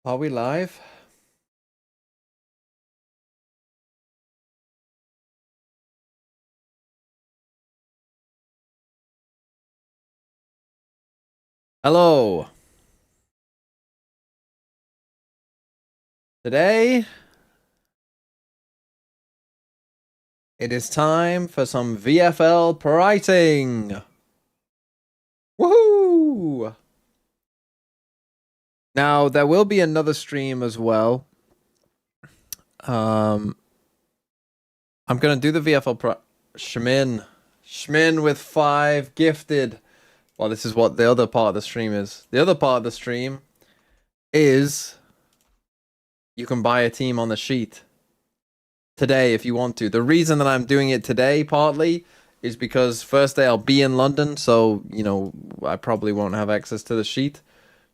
Are we live? Hello. Today, it is time for some VFL pricing. Woohoo! Now, there will be another stream as well. I'm going to do the VFL Schmin with 5 gifted. Well, this is what the other part of the stream is. The other part of the stream is you can buy a team on the sheet today if you want to. The reason that I'm doing it today partly is because first day I'll be in London, so I probably won't have access to the sheet.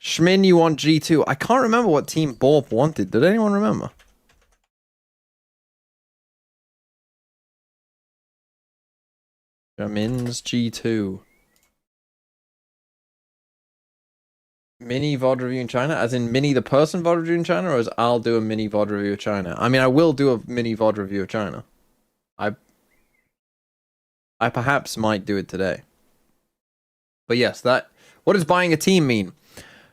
Schmin, you want G2. I can't remember what team Borp wanted. Did anyone remember? Schmin's G2. Mini VOD review in China? As in Mini the person VOD review in China, or as I'll do a mini VOD review of China? I mean, I will do a mini VOD review of China. I perhaps might do it today. But yes, what does buying a team mean?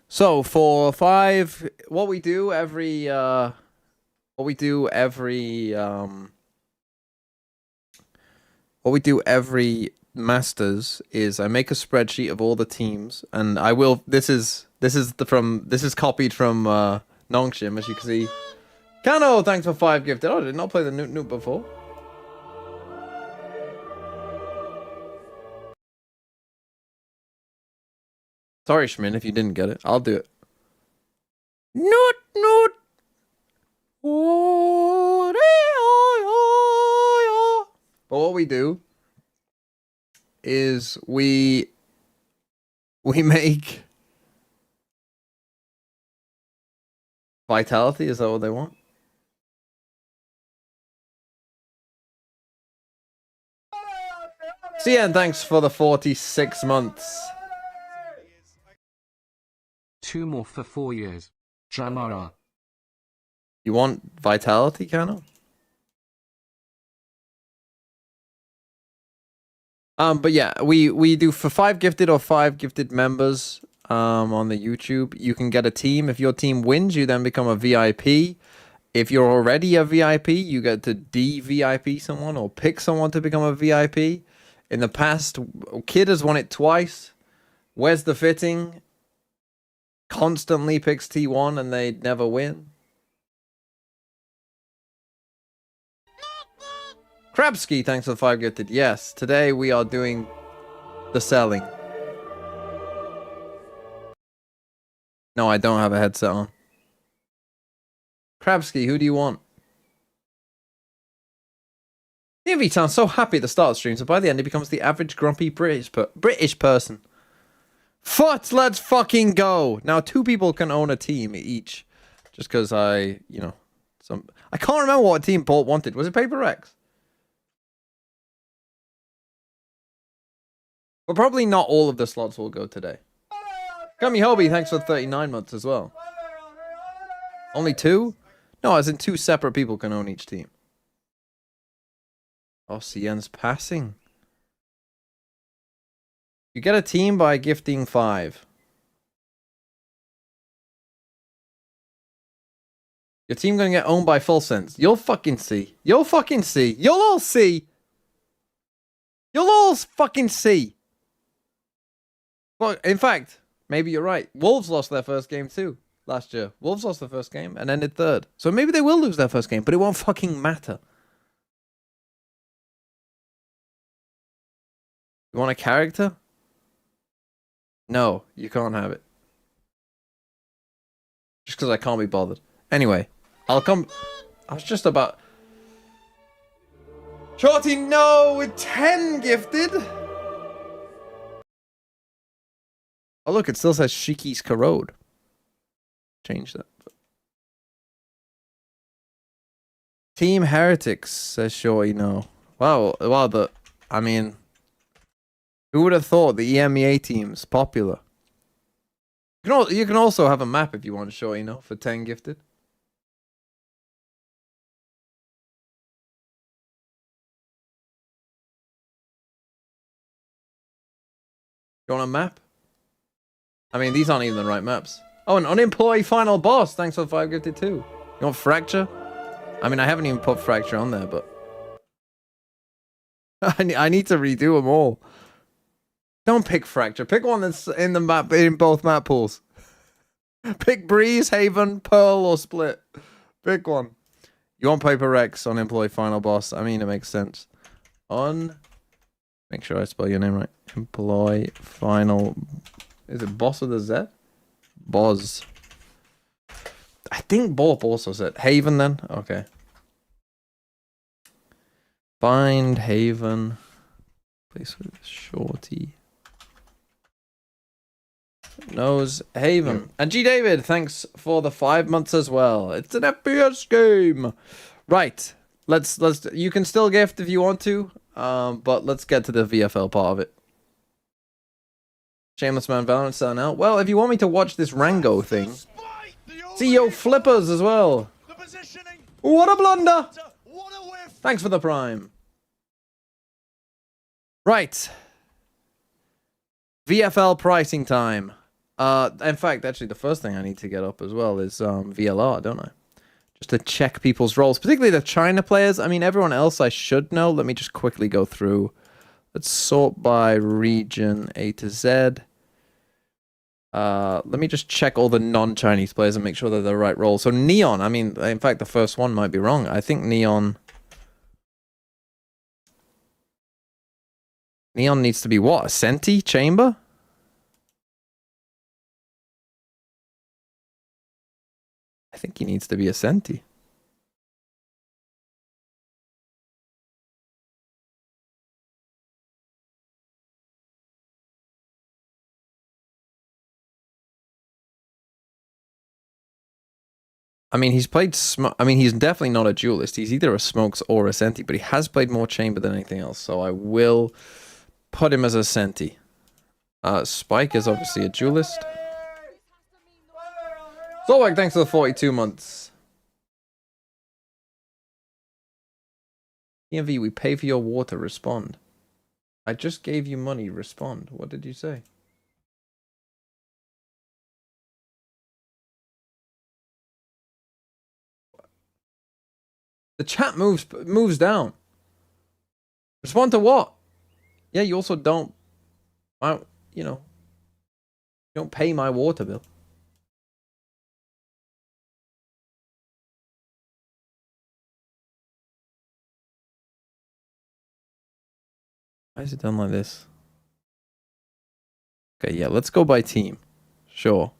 So for 5, what we do every Masters is I make a spreadsheet of all the teams, and I will. This is copied from Nongshim, as you can see. Kano, thanks for 5 gifted. Oh, I did not play the Noot before. Sorry, Schmin, if you didn't get it. I'll do it. Noot. But what we do is we make vitality. Is that what they want? CN, thanks for the 46 months. 2 more for 4 years. Jamara. You want vitality, Kano? But yeah, we do for 5 gifted or 5 gifted members on the YouTube. You can get a team. If your team wins, you then become a VIP. If you're already a VIP, you get to de-VIP someone or pick someone to become a VIP. In the past, Kid has won it twice. Where's the fitting? Constantly picks T1 and they never win. Krabsky, thanks for the 5 gifted. Yes, today we are doing the selling. No, I don't have a headset on. Krabsky, who do you want? Nivy sounds so happy at the start of the stream, so by the end he becomes the average grumpy British person. Foot, let's fucking go! Now 2 people can own a team each. Just because I can't remember what team Paul wanted. Was it Paper Rex? But probably not all of the slots will go today. Gummy Hobie, thanks for 39 months as well. Only 2? No, as in 2 separate people can own each team. Oh, CN's passing. You get a team by gifting 5. Your team gonna get owned by Full Sense. You'll fucking see. You'll fucking see. You'll all see. You'll all fucking see. Well, in fact, maybe you're right. Wolves lost their first game too last year. Wolves lost their first game and ended 3rd. So maybe they will lose their first game, but it won't fucking matter. You want a character? No, you can't have it. Just because I can't be bothered. Anyway, I'll come. I was just about. Shorty, no, with 10 gifted. Oh, look, it still says Shiki's Corrode. Change that. Team Heretics, says Shorty, no. Wow, I mean, who would have thought the EMEA team's popular? You can also have a map if you want, sure, you know, for 10 gifted. You want a map? I mean, these aren't even the right maps. Oh, an unemployed final boss. Thanks for the 5 gifted too. You want Fracture? I mean, I haven't even put Fracture on there, but... I need to redo them all. Don't pick Fracture. Pick one that's in the map, in both map pools. Pick Breeze, Haven, Pearl, or Split. Pick one. You want Paper Rex, unemployed final boss. I mean, it makes sense. Make sure I spell your name right. Employ final... Is it boss with a Z? Boz. I think Borp also said Haven then. Okay. Find Haven. Place with Shorty. Knows Haven. And G David, thanks for the 5 months as well. It's an FPS game. Right. Let's you can still gift if you want to. But let's get to the VFL part of it. Shameless Man Valorant selling out. Well, if you want me to watch this Rango thing, CEO Flippers as well. What a blunder! Thanks for the prime. Right. VFL pricing time. In fact, actually, the first thing I need to get up as well is VLR, don't I? Just to check people's roles, particularly the China players. I mean, everyone else I should know. Let me just quickly go through. Let's sort by region A to Z. Let me just check all the non-Chinese players and make sure they're the right role. So Neon, I mean, in fact, the first one might be wrong. I think Neon needs to be what? A Senti chamber? I think he needs to be a Senti. I mean, he's played I mean, he's definitely not a duelist. He's either a Smokes or a Senti, but he has played more Chamber than anything else. So I will put him as a Senti. Spike is obviously a duelist. Zorwag, thanks for the 42 months. EMV, we pay for your water. Respond. I just gave you money. Respond. What did you say? The chat moves down. Respond to what? Yeah, you also don't... you know... don't pay my water bill. Why is it done like this? Okay, yeah, let's go by team. Sure.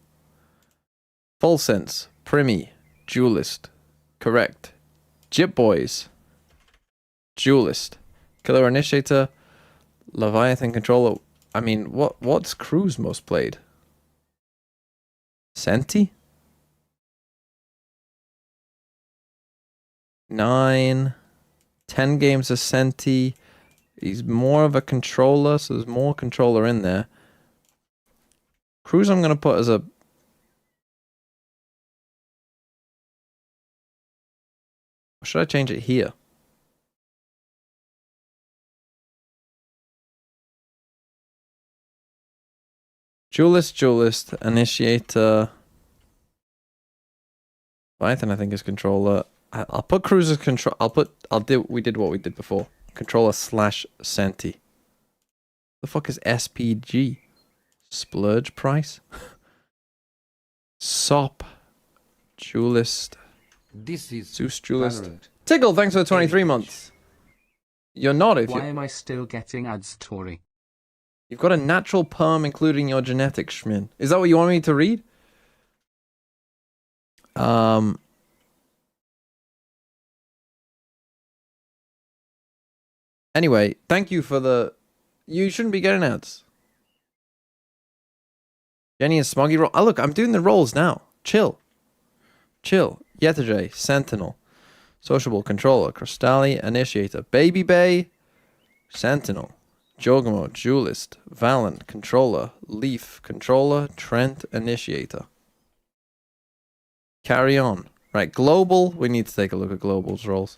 Full Sense, Primi, Duelist. Correct. Jip Boys, Duelist. Killer Initiator, Leviathan Controller. I mean, what's Crew's most played? Senti? 9. 10 games of Senti. He's more of a controller, so there's more controller in there. Cruz I'm going to put as a... Or should I change it here? Duelist, Initiator. Python I think is controller. I'll put Cruz as control. We did what we did before. Controller / Senti. The fuck is SPG? Splurge price? Sop. Duelist. This is Zeus Duelist. Valorant. Tickle, thanks for the 23 months. You're not if you... Why am I still getting ads, Tori? You've got a natural perm including your genetics, Schmin. Is that what you want me to read? Anyway, thank you for the... You shouldn't be getting ads. Jenny and Smoggy roll. Oh, look, I'm doing the rolls now. Chill. Yetajay, Sentinel. Sociable Controller. Crystalli, Initiator. Baby Bay. Sentinel. Jogamo, Duelist, Valen, Controller, Leaf, Controller, Trent, Initiator. Carry on. Right, Global. We need to take a look at Global's roles.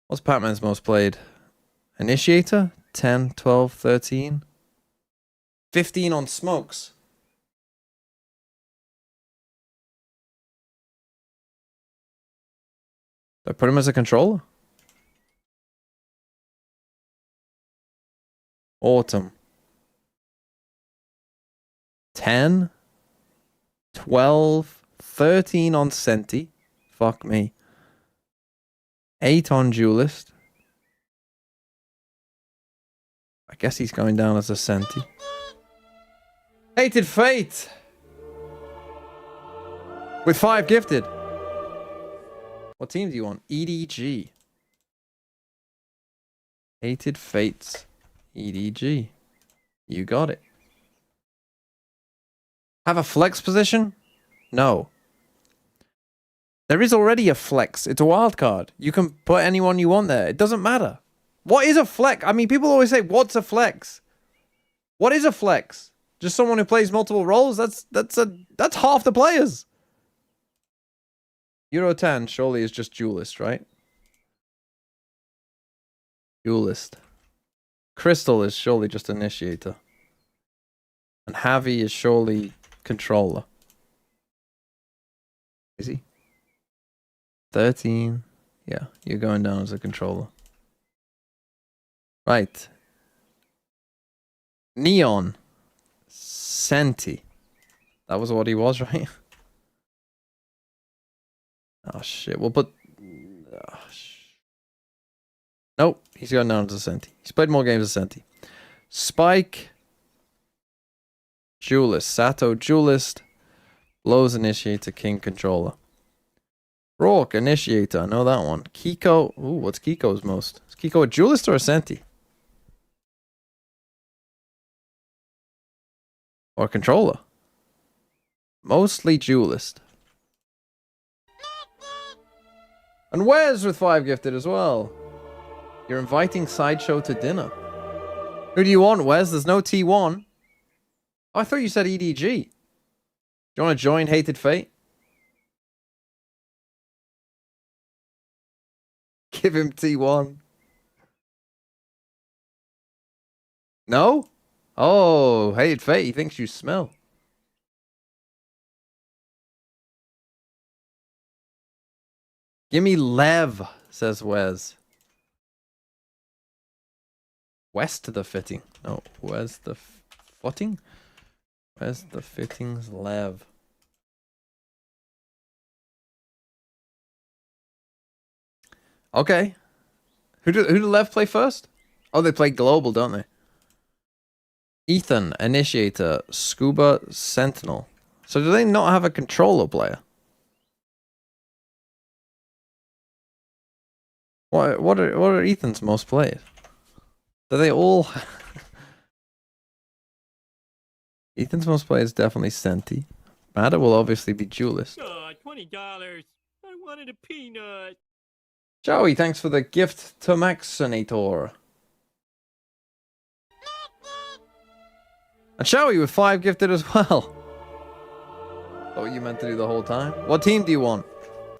What's Pac-Man's most played? Initiator? 10, 12, 13. 15 on Smokes. I put him as a controller. Autumn. 10, 12, 13 on Senti. Fuck me. 8 on Duelist. I guess he's going down as a Senti. Hated Fate! With 5 gifted. What team do you want? EDG. Hated Fates. EDG. You got it. Have a flex position? No. There is already a flex. It's a wild card. You can put anyone you want there. It doesn't matter. What is a flex? I mean, people always say, what's a flex? What is a flex? Just someone who plays multiple roles? That's half the players. Euro 10 surely is just Duelist, right? Duelist. Crystal is surely just Initiator. And Javi is surely Controller. Is he? 13. Yeah, you're going down as a Controller. Right. Neon. Senti. That was what he was, right? Oh shit, we'll put... Nope, he's going down as a Senti. He's played more games as Senti. Spike. Duelist. Sato, Duelist. Lowe's Initiator, King, Controller. Rourke, Initiator, I know that one. Kiko, ooh, what's Kiko's most? Is Kiko a Duelist or a Senti? Or a Controller? Mostly Duelist. And Wes with 5 gifted as well. You're inviting Sideshow to dinner. Who do you want, Wes? There's no T1. Oh, I thought you said EDG. Do you want to join Hated Fate? Give him T1. No? Oh, Hated Fate, he thinks you smell. Give me Lev, says Wes. West to the fitting. No, where's the footing? Where's the fittings? Lev. Okay. Who do Lev play first? Oh, they play global, don't they? Ethan, Initiator, Scuba, Sentinel. So do they not have a controller player? What are Ethan's most played? Do they all? Ethan's most played is definitely Senti. Matter will obviously be Duelist. $20. I wanted a peanut. Joey, thanks for the gift to Maxinator. And Joey with 5 gifted as well. Oh, you meant to do the whole time? What team do you want?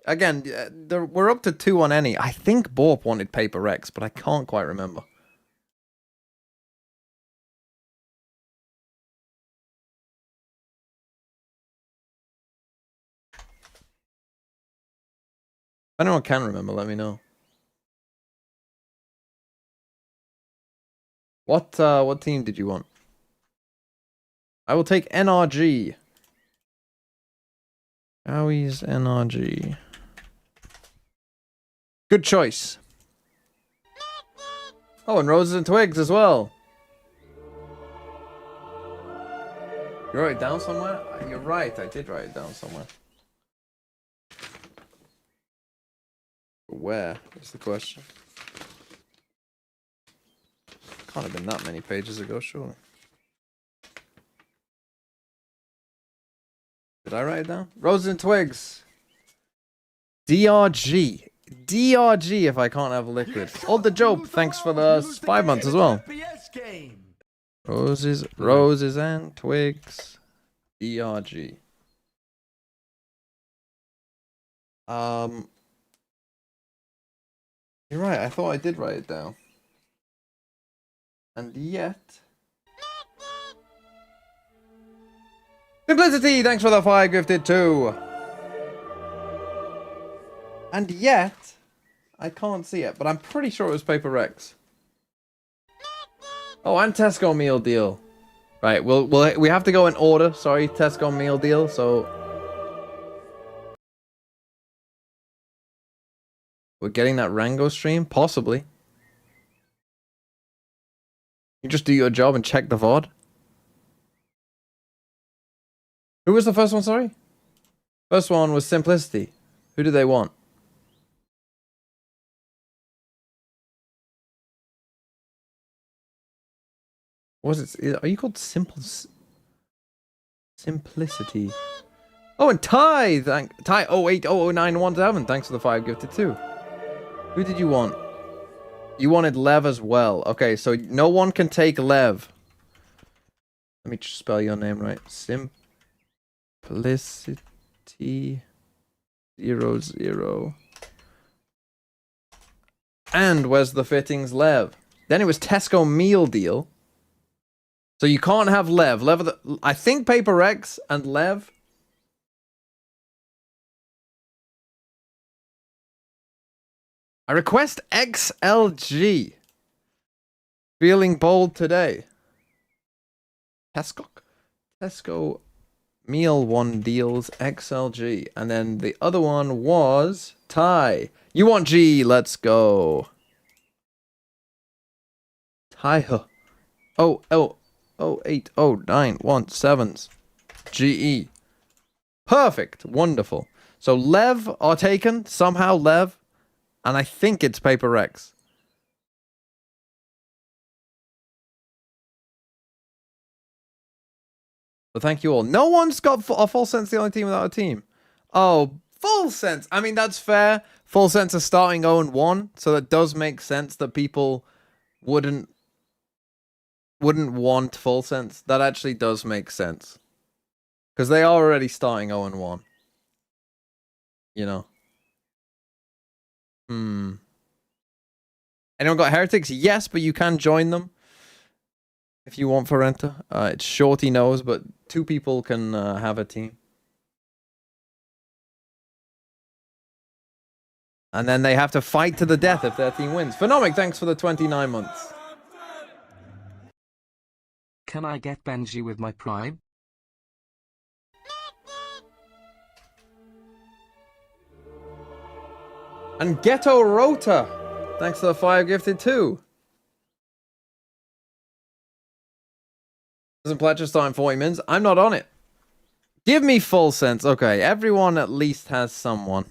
Again, we're up to 2 on any. I think Borp wanted Paper Rex, but I can't quite remember. If anyone can remember, let me know. What team did you want? I will take NRG. Howie's NRG. Good choice. Oh, and Roses and Twigs as well. You wrote it down somewhere? You're right, I did write it down somewhere. Where is the question? Can't have been that many pages ago, surely. Did I write it down? Roses and Twigs. DRG. DRG if I can't have liquid. Oh, the Job, thanks for the 5 months as well. Roses and twigs. DRG. You're right, I thought I did write it down. And yet... Simplicity, thanks for the 5 gifted too. And yet, I can't see it, but I'm pretty sure it was Paper Rex. Oh, and Tesco meal deal. Right, we have to go in order. Sorry, Tesco meal deal. So we're getting that Rango stream, possibly. You just do your job and check the VOD. Who was the first one? Sorry, first one was Simplicity. Who do they want? What was it? Are you called Simplicity? Oh, and Ty! Ty 08009117. Thanks for the 5 gifted too. Who did you want? You wanted Lev as well. Okay, so no one can take Lev. Let me just spell your name right. Simplicity 00. And where's the fittings, Lev? Then it was Tesco meal deal. So you can't have Lev. I think Paper Rex and Lev. I request XLG. Feeling bold today. Tesco meal 1 deals XLG. And then the other one was Ty. You want G, let's go. Ty. 080917's GE. Perfect. Wonderful. So Lev are taken. Somehow Lev. And I think it's Paper Rex. But thank you all. No one's got a Full Sense, the only team without a team. Oh, Full Sense. I mean, that's fair. Full Sense are starting 0-1. So that does make sense that people wouldn't want Full Sense. That actually does make sense. Because they are already starting 0-1. You know. Anyone got Heretics? Yes, but you can join them. If you want Forenta. It's Shorty knows, but 2 people can have a team. And then they have to fight to the death if their team wins. Phenomic, thanks for the 29 months. Can I get Benji with my Prime? And Ghetto Rota. Thanks for the 5 gifted too. Doesn't Pletcher start in 40 minutes? I'm not on it. Give me Full Sense. Okay, everyone at least has someone.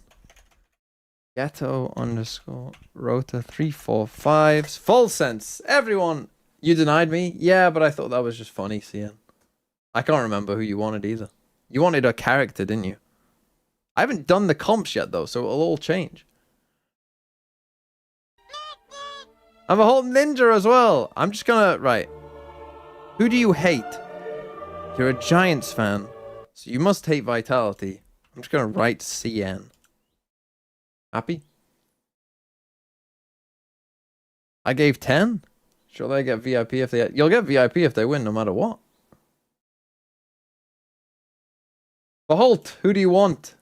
Ghetto _ Rota 345's Full Sense. Everyone. You denied me? Yeah, but I thought that was just funny, CN. I can't remember who you wanted either. You wanted a character, didn't you? I haven't done the comps yet though, so it'll all change. I'm a whole ninja as well. I'm just gonna... Right. Who do you hate? You're a Giants fan, so you must hate Vitality. I'm just gonna write CN. Happy? I gave 10? Sure they get VIP if they... You'll get VIP if they win, no matter what. Beholt, who do you want?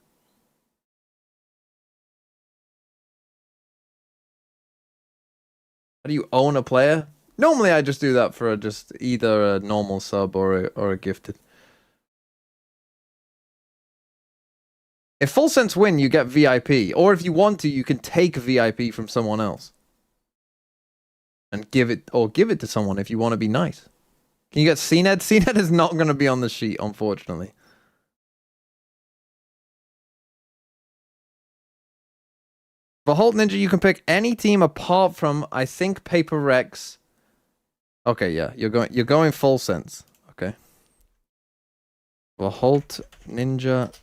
How do you own a player? Normally I just do that for just either a normal sub or a gifted. If Full Sense win, you get VIP. Or if you want to, you can take VIP from someone else. And give it to someone if you want to be nice. Can you get CNED? CNED is not going to be on the sheet, unfortunately. For Holt Ninja, you can pick any team apart from, I think, Paper Rex. Okay, yeah, you're going Full Sense. Okay. For Holt Ninja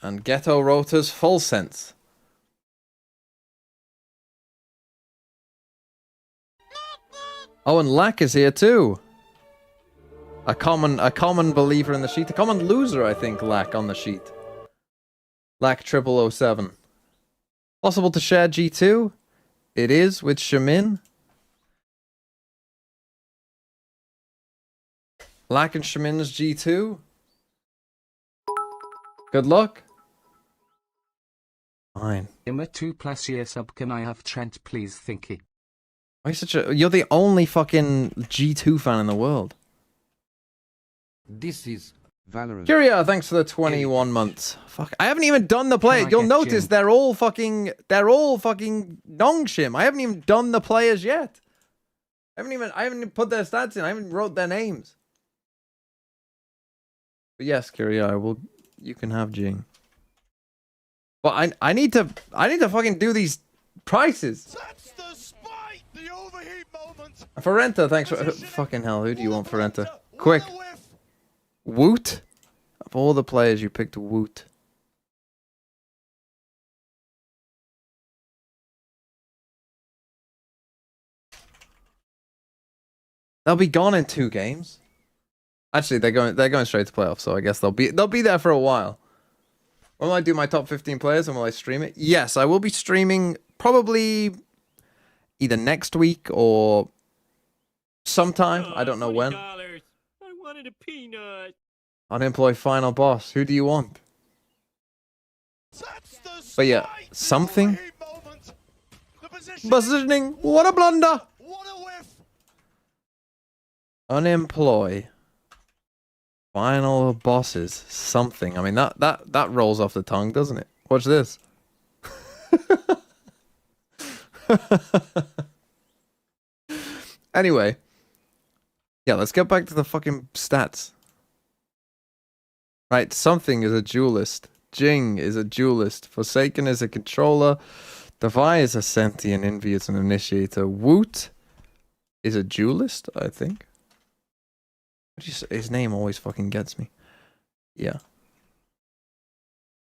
and Ghetto Rota's Full Sense. Oh, and Lack is here too. A common believer in the sheet. A common loser, I think, Lack on the sheet. Lack 0007. Possible to share G2? It is with Shamin. Lack and Shamin's G2. Good luck. Fine. I'm a 2+ year sub. Can I have Trent, please, Thinky? Why such a... You're the only fucking G2 fan in the world. This is Valorant. Curia, thanks for the 21 months. Fuck, I haven't even done the play. Can I You'll get notice Jim? they're all fucking Nongshim. I haven't even done the players yet. I haven't even put their stats in. I haven't wrote their names. But yes, Curia, you can have Jing. But I need to fucking do these prices. That's the spite! The overheat moment! Ferenta, thanks for fucking hell. Who do you want, Ferenta? Quick. Woot? Of all the players, you picked Woot. They'll be gone in 2 games. Actually, they're going straight to playoffs, so I guess they'll be there for a while. When will I do my top 15 players and will I stream it? Yes, I will be streaming probably either next week or sometime. I don't know when. $20. I wanted a peanut. Unemployed final boss. Who do you want? That's the But yeah, spite! The something. overheat moment. The Positioning. What a blunder. What a whiff! Unemploy. Final bosses. Something. I mean, that rolls off the tongue, doesn't it? Watch this. Anyway. Yeah, let's get back to the fucking stats. Right, something is a duelist. Jing is a duelist. Forsaken is a controller. Devi is a sentient. Envy is an initiator. Woot is a duelist, I think. His name always fucking gets me. Yeah.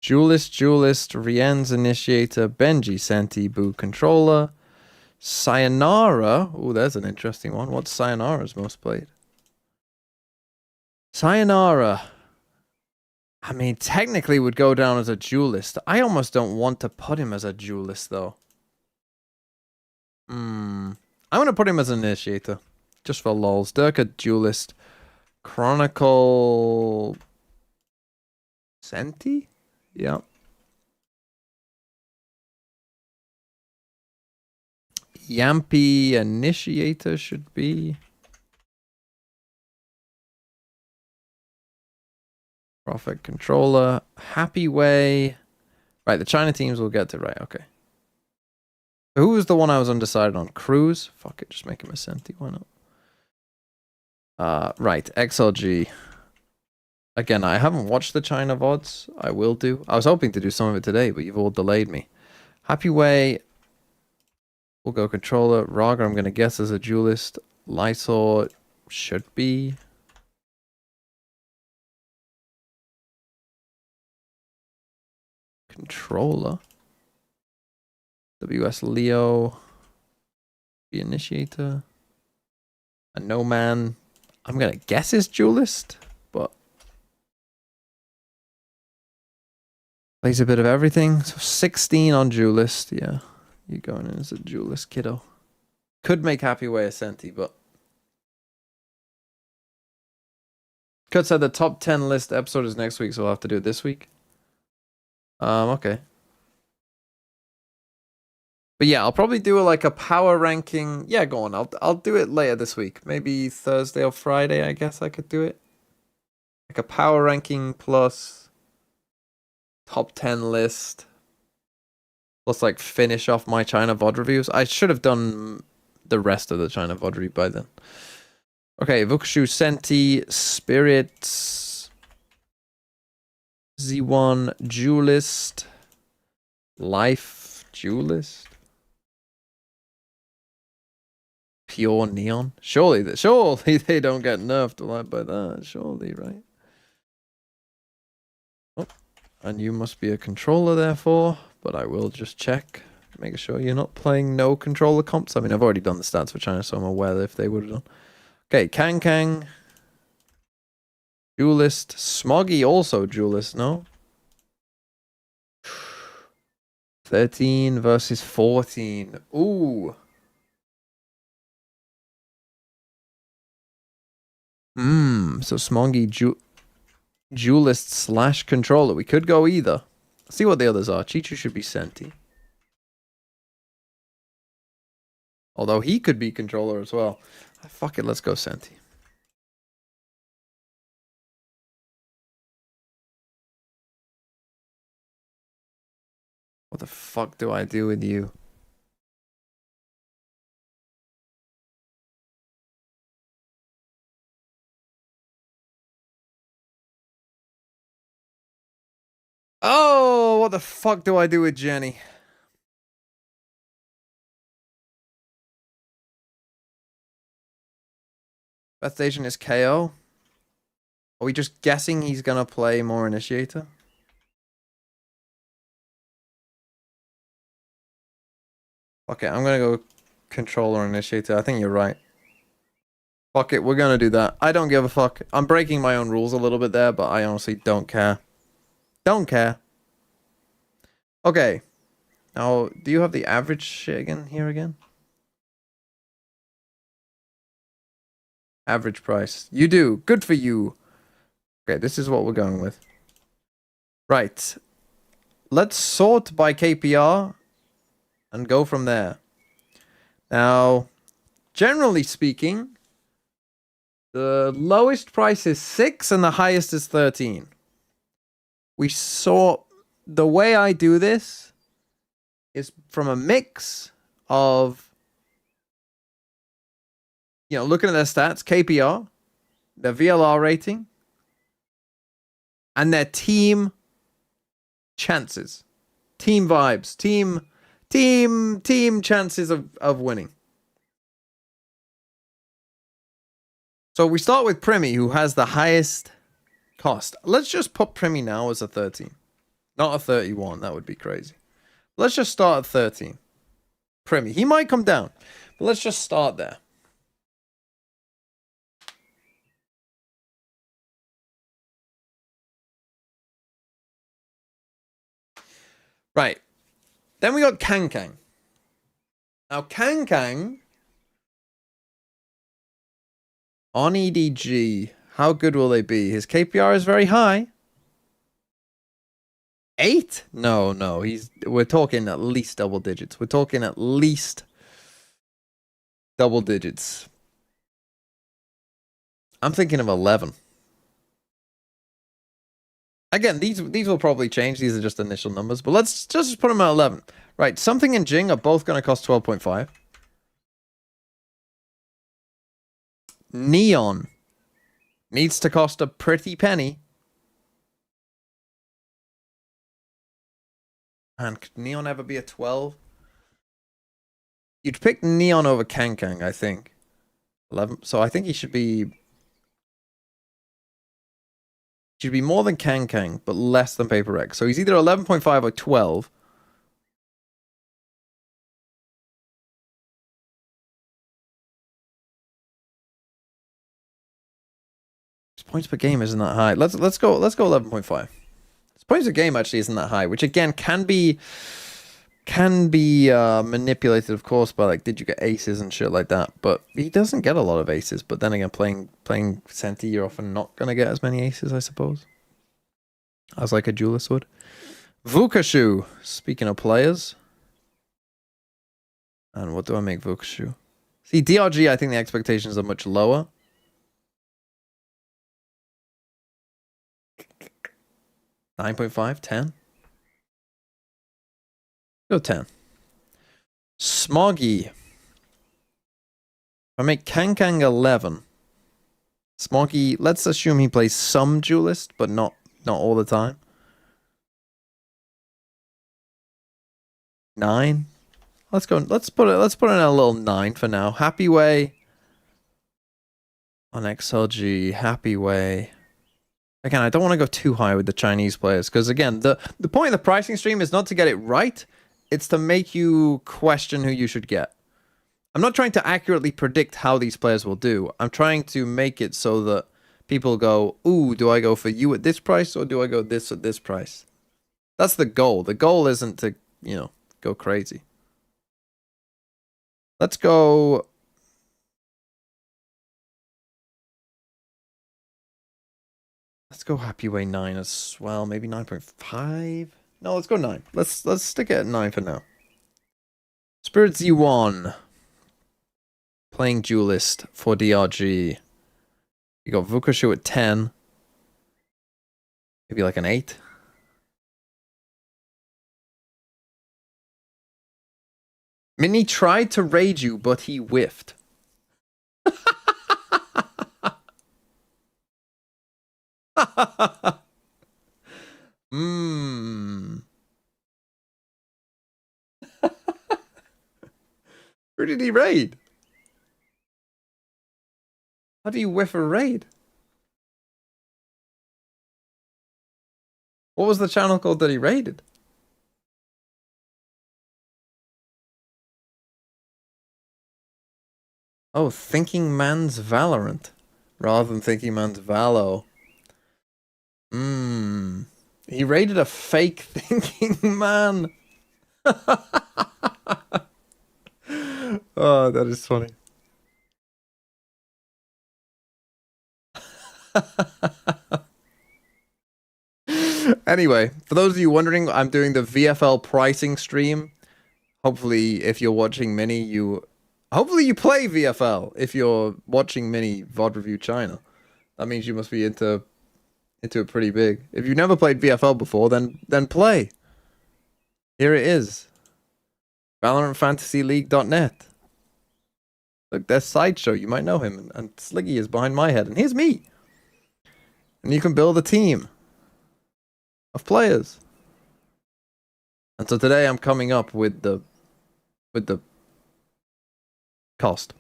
Duelist, Rien's initiator, Benji, Senti, Boo, controller. Sayonara. Oh, there's an interesting one. What's Sayonara's most played? Sayonara. I mean, technically would go down as a duelist. I almost don't want to put him as a duelist, though. I'm going to put him as an initiator. Just for lols. Durka, duelist. Chronicle... Senti? Yeah. Yampy, initiator should be... Prophet controller, Happy Way. Right, the China teams will get to right. Okay. Who was the one I was undecided on? Cruz? Fuck it, just make him a Senti. Why not? Right, XLG. Again, I haven't watched the China VODs. I will do. I was hoping to do some of it today, but you've all delayed me. Happy Way. We'll go controller. Raga, I'm going to guess as a duelist. Lysor should be. Controller. WS Leo. The initiator. A no man. I'm gonna guess is duelist, but plays a bit of everything. So 16 on duelist. Yeah, you going in as a duelist, kiddo. Could make Happy Way a Senti, but Kurt said the top 10 list episode is next week, so we'll have to do it this week. Okay. But yeah, I'll probably do like a power ranking. Yeah, go on. I'll do it later this week. Maybe Thursday or Friday, I guess I could do it. Like a power ranking plus top 10 list. Plus like finish off my China VOD reviews. I should have done the rest of the China VOD review by then. Okay, Vukushu, Senti, Spirits. Z1 Duelist, Life Duelist, Pure Neon. Surely they don't get nerfed like by that. Surely, right? Oh, and you must be a controller, therefore. But I will just check. making sure you're not playing no controller comps. I mean, I've already done the stats for China, so I'm aware if they would have done. Okay, Kang. Duelist. Smoggy also duelist, no? 13 versus 14. Ooh. So Smoggy duelist slash controller. We could go either. Let's see what the others are. Chichu should be Senti. Although he could be controller as well. Fuck it, let's go Senti. What the fuck do I do with you? Oh, what the fuck do I do with Jenny? Best agent is KO. Are we just guessing he's gonna play more initiator? Okay, I'm gonna go controller initiator. I think you're right. Fuck it, we're gonna do that. I don't give a fuck. I'm breaking my own rules a little bit there, but I honestly don't care. Don't care. Okay. Now, do you have the average shit again here again? Average price. You do. Good for you. Okay, this is what we're going with. Right. Let's sort by KPR and go from there. Now, generally speaking, the lowest price is 6 and the highest is 13. We saw the way I do this is from a mix of, looking at their stats, KPR, their VLR rating, and their team chances, team vibes, team chances of winning. So we start with Primi, who has the highest cost. Let's just put Primi now as a 13. Not a 31. That would be crazy. Let's just start at 13. Primi. He might come down. But let's just start there. Right. Then we got Kang. Now, Kang on EDG, how good will they be? His KPR is very high. 8? No. We're talking at least double digits. We're talking at least double digits. I'm thinking of 11. Again, these will probably change. These are just initial numbers, but let's just put them at 11. Right, Something and Jing are both going to cost 12.5. Neon needs to cost a pretty penny. And could Neon ever be a 12? You'd pick Neon over Kang, I think. 11. So I think he should be more than Kang, but less than Paper Rex. So he's either 11.5 or 12. His points per game isn't that high. Let's go 11.5. His points per game actually isn't that high, which again can be manipulated, of course, by like, did you get aces and shit like that? But he doesn't get a lot of aces. But then again, playing Senti, you're often not gonna get as many aces, I suppose, as like a duelist would. Vukashu. Speaking of players, and what do I make Vukashu? See, DRG, I think the expectations are much lower. $9.5, 10. Go 10. Smoggy. I make Kang 11. Smoggy, let's assume he plays some duelist, but not all the time. 9. Let's put in a little 9 for now. Happy Way on XLG. Happy Way. Again, I don't want to go too high with the Chinese players because again, the point of the pricing stream is not to get it right. it's to make you question who you should get. I'm not trying to accurately predict how these players will do. I'm trying to make it so that people go, ooh, do I go for you at this price or do I go this at this price? That's the goal. The goal isn't to, go crazy. Let's go. Let's go Happy Way 9 as well. Maybe 9.5. No, let's go 9. Let's stick it at 9 for now. Spirit Z1. Playing Duelist for DRG. You got Vukushu at 10. Maybe like an 8. Mini tried to raid you, but he whiffed. Mmm. Who did he raid? How do you whiff a raid? What was the channel called that he raided? Oh, Thinking Man's Valorant. Rather than Thinking Man's Valo. Mmm. He raided a fake Thinking Man. Oh, that is funny. Anyway, for those of you wondering, I'm doing the VFL pricing stream. Hopefully, if you're watching Mini, hopefully you play VFL. If you're watching Mini VOD Review China, that means you must be into it pretty big. If you've never played VFL before, then play. Here it is. ValorantFantasyLeague.net. Look, there's Sideshow. You might know him. And Sliggy is behind my head. And here's me. And you can build a team of players. And so today I'm coming up with the cost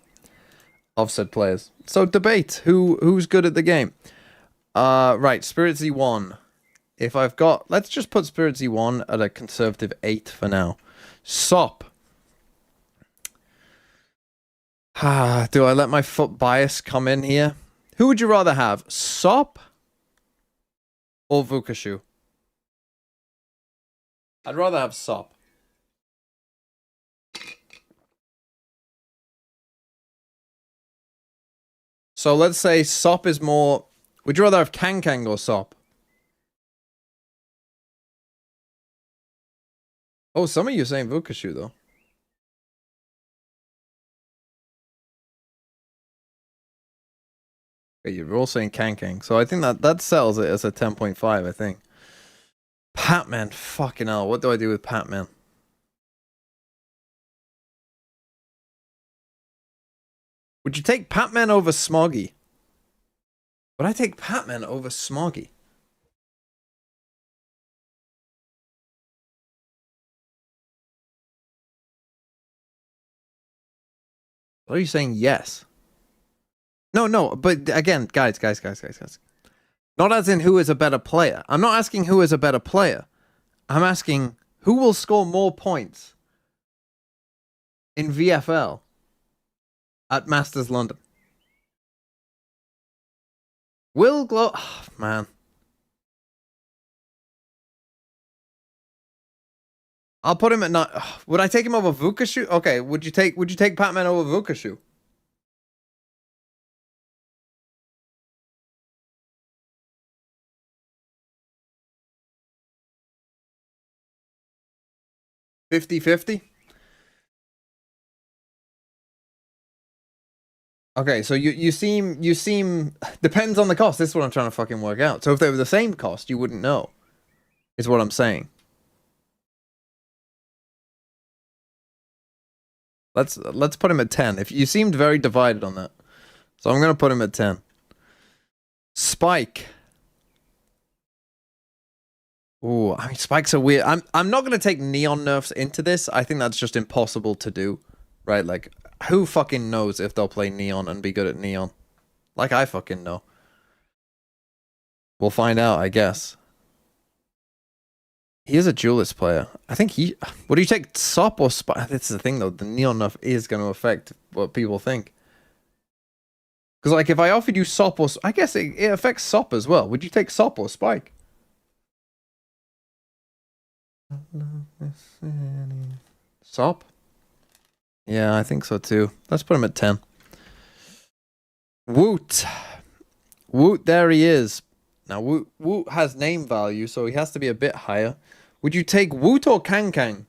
of said players. So debate who's good at the game. Right, Spirit Z1. If I've got, let's just put Spirit Z1 at a conservative 8 for now. SOP. Do I let my foot bias come in here? Who would you rather have, SOP or Vukushu? I'd rather have SOP. So let's say SOP is more... Would you rather have Kang or SOP? Oh, some of you are saying Vukushu, though. Okay, you're all saying Kang. So I think that sells it as a 10.5, I think. Patman, fucking hell. What do I do with Patman? Would you take Patman over Smoggy? Would I take Patman over Smoggy? What are you saying? Yes. No, but again, guys. Not as in who is a better player. I'm not asking who is a better player. I'm asking who will score more points in VFL at Masters London. Will Glow... Oh, man. I'll put him at 9. Would I take him over Vukushu? Okay, would you take Patman over Vukushu? $50-50? Okay, so you seem depends on the cost. This is what I'm trying to fucking work out. So if they were the same cost, you wouldn't know. Is what I'm saying. Let's put him at 10. If you seemed very divided on that. So I'm gonna put him at 10. Spike. Ooh, I mean Spikes are weird. I'm not gonna take neon nerfs into this. I think that's just impossible to do. Right, like who fucking knows if they'll play neon and be good at neon? Like I fucking know. We'll find out, I guess. He is a duelist player. I think he. Would you take Sop or Spike? This is the thing though. The Neon Nuff is going to affect what people think. Because like if I offered you Sop or I guess it affects Sop as well. Would you take Sop or Spike? Sop? Yeah, I think so too. Let's put him at 10. Woot. Woot, there he is. Now, Woot has name value, so he has to be a bit higher. Would you take Woot or Kang Kang?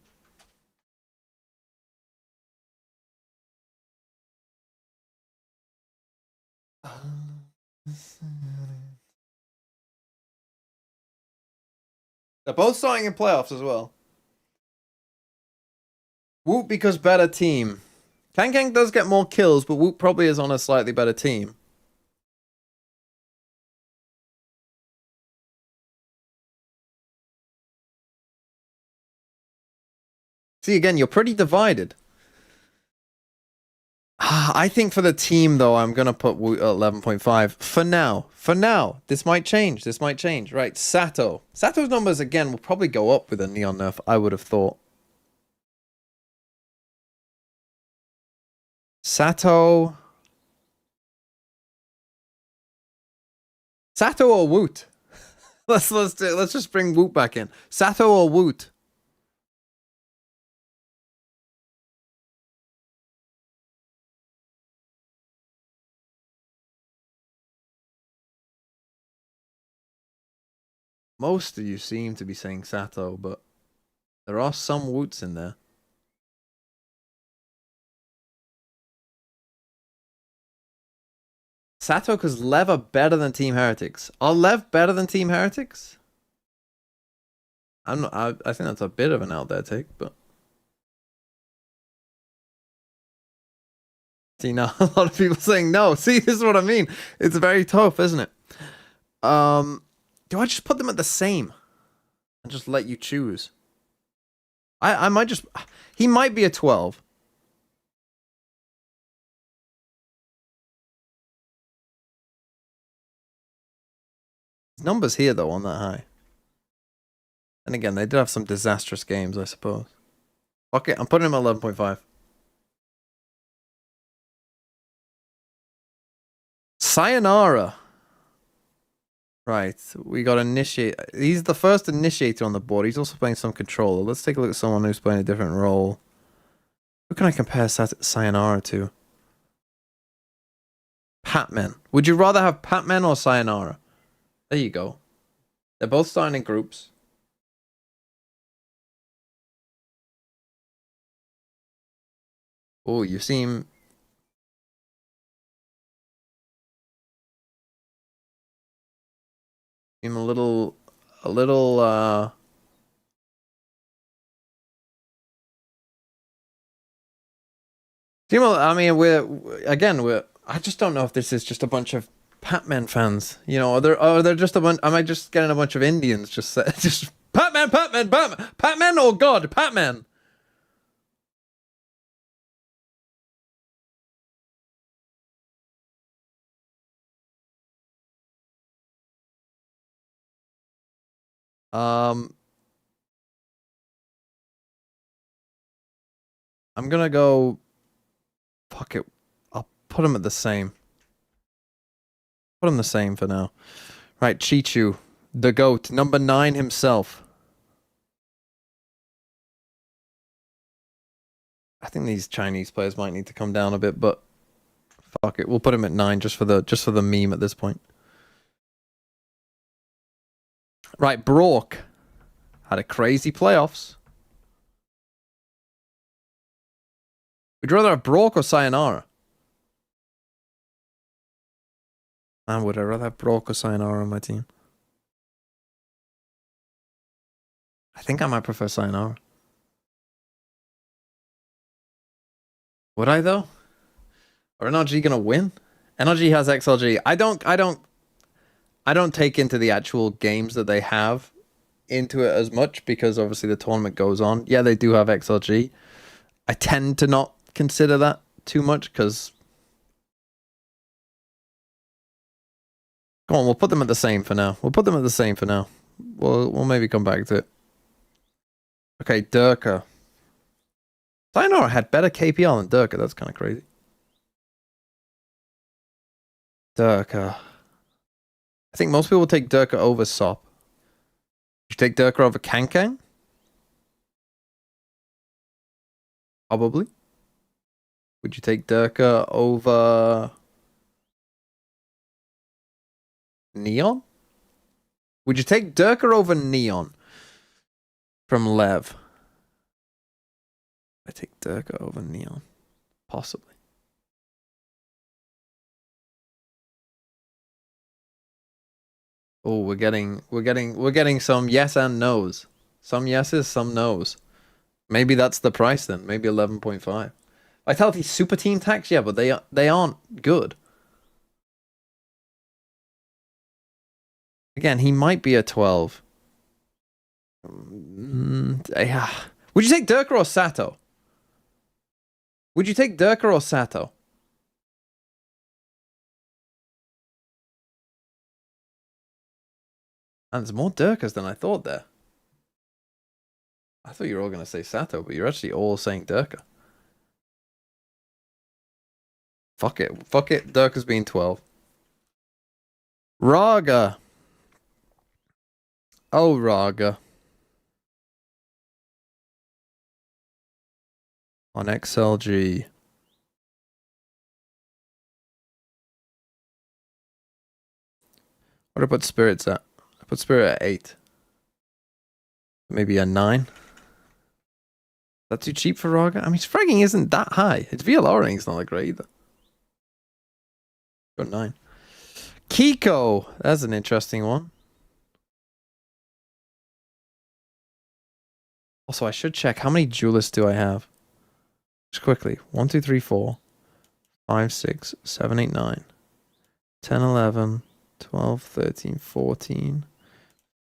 They're both starting in playoffs as well. Woot because better team. Kang Kang does get more kills, but Woot probably is on a slightly better team. See, again, you're pretty divided. I think for the team, though, I'm going to put Woot at 11.5 for now. For now. This might change. This might change. Right, Sato. Sato's numbers, again, will probably go up with a Neon Nerf, I would have thought. Sato. Sato or Woot? let's just bring Woot back in. Sato or Woot? Most of you seem to be saying Sato, but there are some Woots in there. Sato because Lev are better than Team Heretics. Are Lev better than Team Heretics? I'm not. I think that's a bit of an out there take, but see now a lot of people saying no. See, this is what I mean. It's very tough, isn't it? Do I just put them at the same and just let you choose? I might just. He might be a 12. His numbers here though on that high. And again, they did have some disastrous games, I suppose. Okay, I'm putting him at 11.5. Sayonara. Right, we got initiate. He's the first initiator on the board. He's also playing some controller. Let's take a look at someone who's playing a different role. Who can I compare Sayonara to? Patman. Would you rather have Patman or Sayonara? There you go. They're both starting in groups. Oh, you seem... seem a little... I mean, I just don't know if this is just a bunch of Patman fans. You know, are there just a bunch? Am I just getting a bunch of Indians just Patman, Patman, oh God, Patman. I'm gonna go. Fuck it. I'll put him at the same. Put him the same for now. Right, Chichu, the GOAT, number 9 himself. I think these Chinese players might need to come down a bit, but fuck it. We'll put him at 9 just for the meme at this point. Right, Brock had a crazy playoffs. Would you rather have Brock or Sayonara? Man, would I rather have Brock or Sayonara on my team? I think I might prefer Sayonara. Would I though? Are NRG gonna win? NRG has XLG. I don't take into the actual games that they have into it as much because obviously the tournament goes on. Yeah, they do have XLG. I tend to not consider that too much because go on, we'll put them at the same for now. We'll maybe come back to it. Okay, Durka. Sayonara had better KPL than Durka. That's kind of crazy. Durka. I think most people take Durka over Sop. You take Durka over Kankang? Probably. Would you take Durka over Neon? Would you take Durka over Neon? From Lev. I take Durka over Neon. Possibly. Oh, we're getting some yes and no's. Some yeses, some no's. Maybe that's the price then. Maybe 11.5. Vitality super team tax, yeah, but they aren't good. Again, he might be a 12. Yeah. Would you take Durka or Sato? Would you take Durka or Sato? And there's more Durkas than I thought there. I thought you were all going to say Sato, but you're actually all saying Durka. Fuck it. Fuck it. Durka's being 12. Raga. Oh, Raga. On XLG. What do I put Spirits at? I put Spirit at 8. Maybe a 9. That's too cheap for Raga? I mean, his fragging isn't that high. His VLR rating's not that great either. Got 9. Kiko. That's an interesting one. Also, I should check. How many duelists do I have? Just quickly. 1, 2, 3, 4, 5, 6, 7, 8, 9, 10, 11, 12, 13, 14,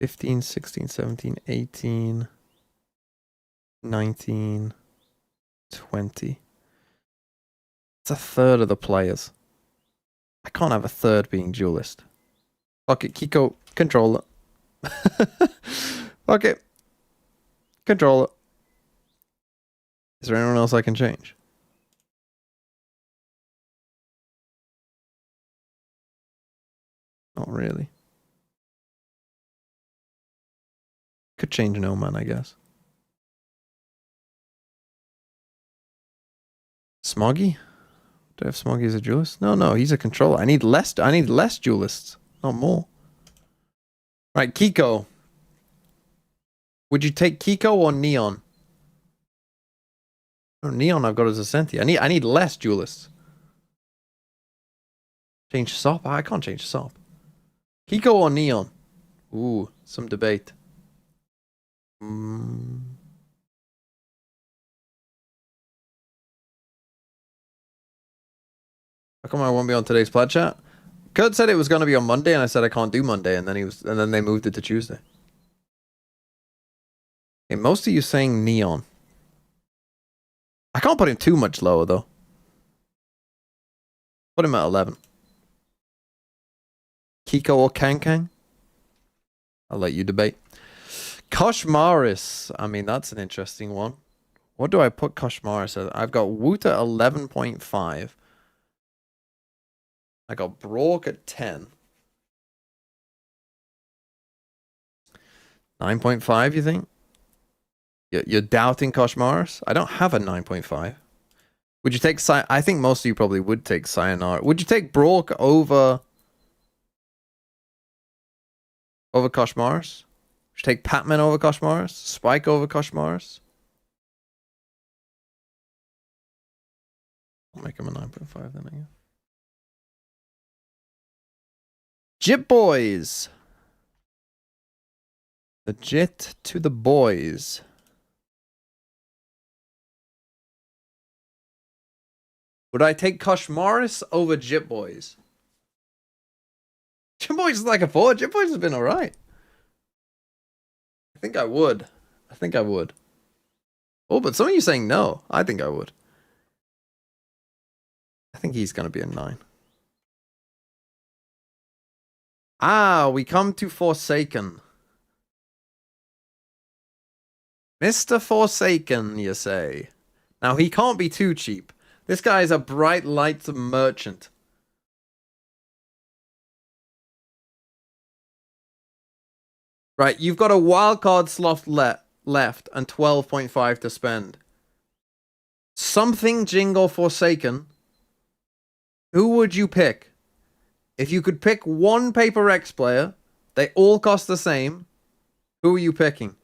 15, 16, 17, 18, 19, 20. It's a third of the players. I can't have a third being duelist. Fuck it, Kiko, controller. Fuck it. Controller. Is there anyone else I can change? Not really. Could change No Man, I guess. Smoggy? Do I have Smoggy as a duelist? No, he's a controller. I need less duelists, not more. Right, Kiko. Would you take Kiko or Neon? Oh, Neon I've got as a Senti. I need less duelists. Change Sop? I can't change Sop. Kiko or Neon? Ooh, some debate. How come I won't be on today's Plaid Chat? Kurt said it was going to be on Monday, and I said I can't do Monday, and then they moved it to Tuesday. Okay, most of you saying Neon. I can't put him too much lower though. Put him at 11. Kiko or Kankang? I'll let you debate. Koshmaris. I mean, that's an interesting one. What do I put Koshmaris at? I've got Woot at 11.5. I got Brock at 10. 9.5, you think? You're doubting Koshmaris? I don't have a 9.5. Would you take I think most of you probably would take Sayonara. Would you take Brock over Koshmaris? Would you take Patman over Koshmaris? Spike over Koshmaris? I'll make him a 9.5 then, I guess. Jit Boys. The Jit to the boys. Would I take Koshmaris over Jit Boys? Jit Boys is like a 4. Jit Boys has been alright. I think I would. Oh, but some of you saying no. I think I would. I think he's going to be a 9. We come to Forsaken. Mr. Forsaken, you say? Now, he can't be too cheap. This guy is a bright light merchant. Right, you've got a wildcard slot left and 12.5 to spend. Something Jingle Forsaken. Who would you pick? If you could pick one Paper X player, they all cost the same. Who are you picking?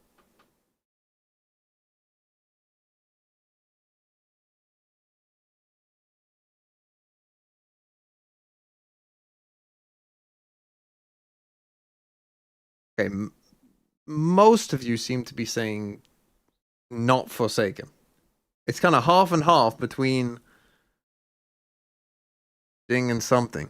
Okay, most of you seem to be saying not Forsaken. It's kind of half and half between Ding and something.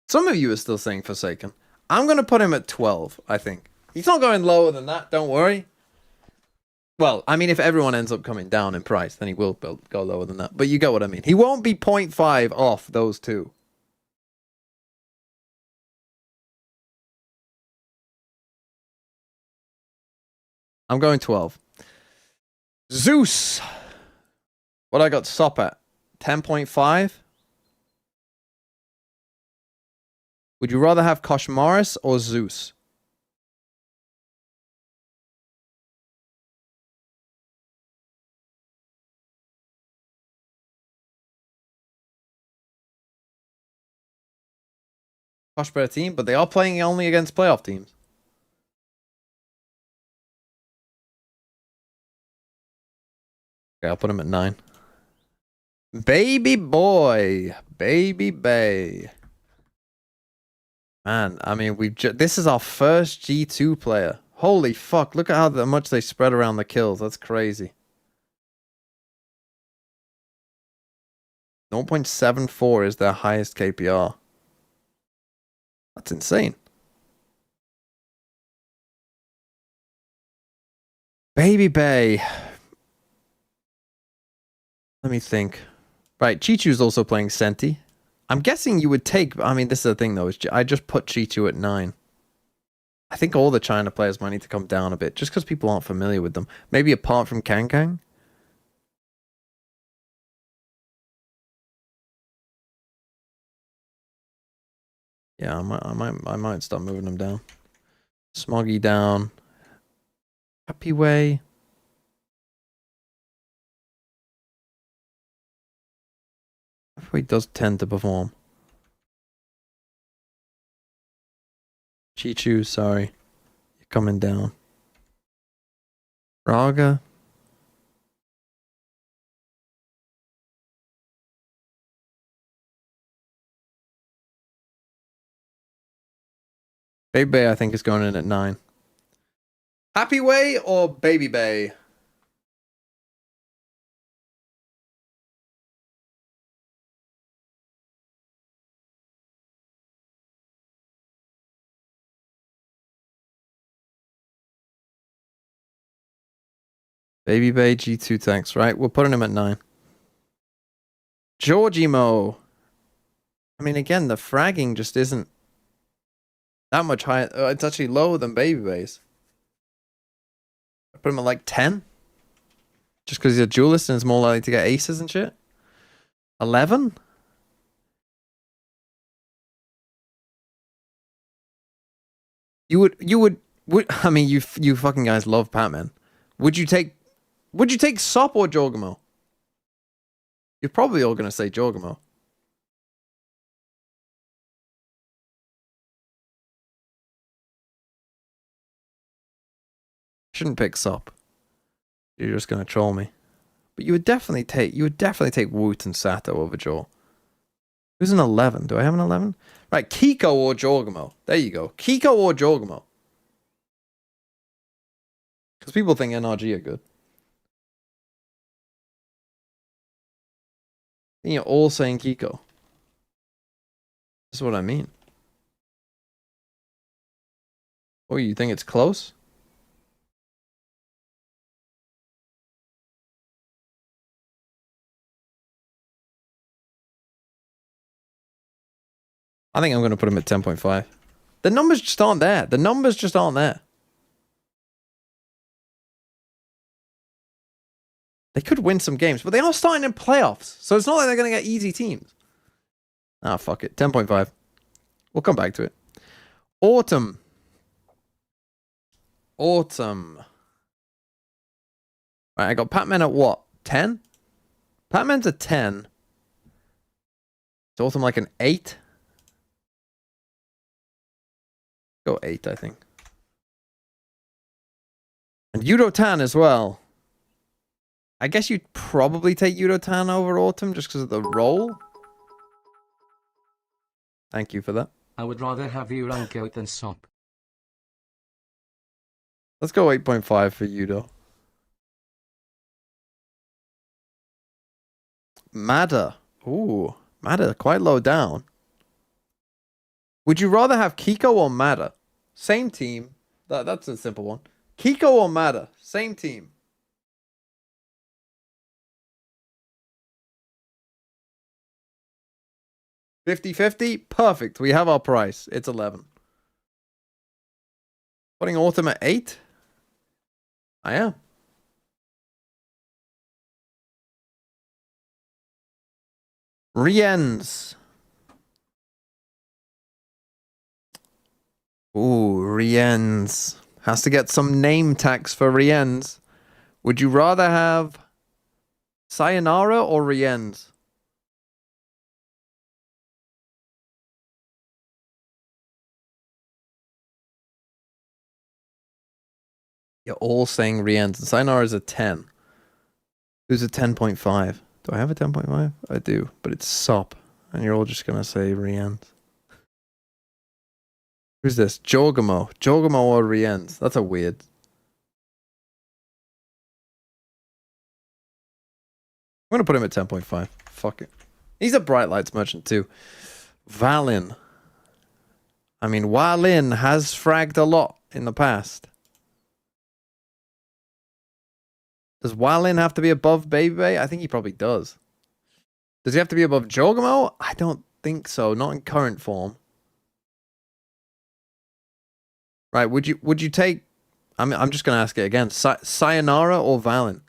Some of you are still saying Forsaken. I'm going to put him at 12, I think. He's not going lower than that, don't worry. Well, I mean, if everyone ends up coming down in price, then he will go lower than that. But you get what I mean. He won't be 0.5 off those two. I'm going 12. Zeus. What I got Sop at? 10.5? Would you rather have Kosh Morris or Zeus? Kosh better team, but they are playing only against playoff teams. Okay, I'll put him at 9. Baby boy. Baby Bay. Man, I mean, this is our first G2 player. Holy fuck, look at how much they spread around the kills. That's crazy. 0.74 is their highest KPR. That's insane. Baby Bay. Let me think. Right, Chichu's also playing Senti. I'm guessing you would take... I mean, this is the thing, though. I just put Chichu at 9. I think all the China players might need to come down a bit, just because people aren't familiar with them. Maybe apart from Kang. Yeah, I might start moving them down. Smoggy down. Happy Way. Happy Way does tend to perform. Chichu, sorry. You're coming down. Raga. Baby Bay, I think, is going in at 9. Happy Way or Baby Bay? Baby Bay, G2 tanks, right? We're putting him at 9. Georgimo. I mean, again, the fragging just isn't that much higher. It's actually lower than Baby Bay's. I put him at like 10. Just because he's a duelist and is more likely to get aces and shit. 11? You would I mean, you fucking guys love Pac-Man. Would you take Sop or Jorgamo? You're probably all gonna say Jorgamo. Shouldn't pick Sop. You're just gonna troll me. But you would definitely take Woot and Sato over Jor. Who's an 11? Do I have an 11? Right, Kiko or Jorgamo. There you go. Kiko or Jorgamo. Because people think NRG are good. And you're all saying Kiko. This is what I mean. Oh, you think it's close? I think I'm going to put him at 10.5. The numbers just aren't there. The numbers just aren't there. They could win some games, but they are starting in playoffs. So it's not like they're going to get easy teams. Ah, fuck it. 10.5. We'll come back to it. Autumn. Autumn. Right, I got Pac-Man at what? 10? Pac-Man's a 10. Is Autumn like an 8? Go 8, I think. And Yudo-Tan as well. I guess you'd probably take Yudo-Tan over Autumn just because of the role. Thank you for that. I would rather have you run goat than Sop. Let's go 8.5 for Yudo. Madder. Ooh, Madder, quite low down. Would you rather have Kiko or Madder? Same team. That's a simple one. Kiko or Madder? Same team. $50-50? Perfect. We have our price. It's 11. Putting Autumn at 8? I am. Riens. Ooh, Riens. Has to get some name tags for Riens. Would you rather have Sayonara or Riens? You're all saying Riens. And Sayonara is a 10. Who's a 10.5? Do I have a 10.5? I do, but it's Sop. And you're all just going to say Riens. Who's this? Jorgamo. Jorgamo or Riens? That's a weird. I'm going to put him at 10.5. Fuck it. He's a Bright Lights merchant too. Valin. I mean, Walin has fragged a lot in the past. Does Walin have to be above Baby Bay? I think he probably does. Does he have to be above Jorgamo? I don't think so. Not in current form. Right, would you take... I'm just going to ask it again. Sayonara or Valin?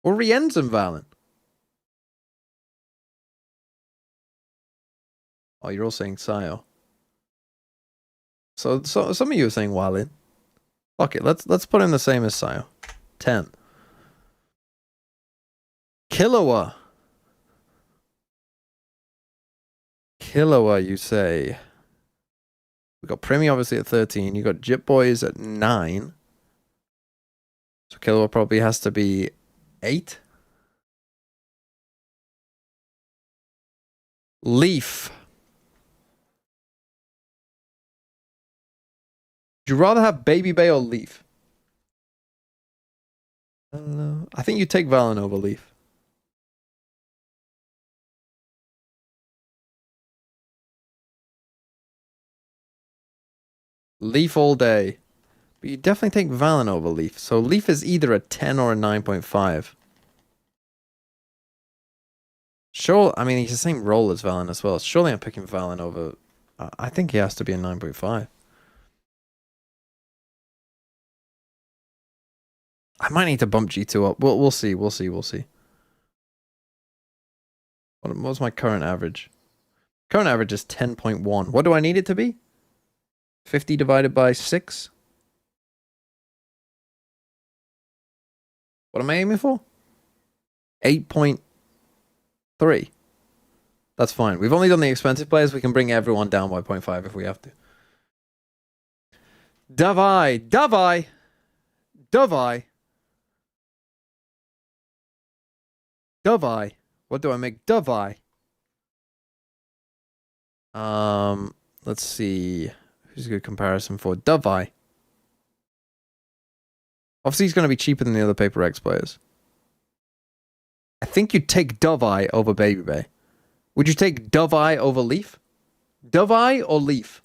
Or Rienz and Valin? Oh, you're all saying Sayo. So some of you are saying Walin. Fuck it, let's put him the same as Sayo. 10. Killua. Killua, you say. We got Primi obviously at 13. You got Jip Boys at 9. So Killua probably has to be 8. Leaf. Would you rather have Baby Bay or Leaf? I think you take Valen over Leaf. Leaf all day. But you definitely take Valen over Leaf. So Leaf is either a 10 or a 9.5. Sure, I mean, he's the same role as Valen as well. Surely I'm picking Valen over... I think he has to be a 9.5. I might need to bump G2 up. We'll see. We'll see. What's my current average? Current average is 10.1. What do I need it to be? 50 divided by 6? What am I aiming for? 8.3. That's fine. We've only done the expensive players. We can bring everyone down by 0.5 if we have to. Davai. What do I make Davai? Let's see. Who's a good comparison for Davai? Obviously, he's going to be cheaper than the other Paper X players. I think you'd take Doveye over Baby Bay. Would you take Doveye over Leaf? Doveye or Leaf?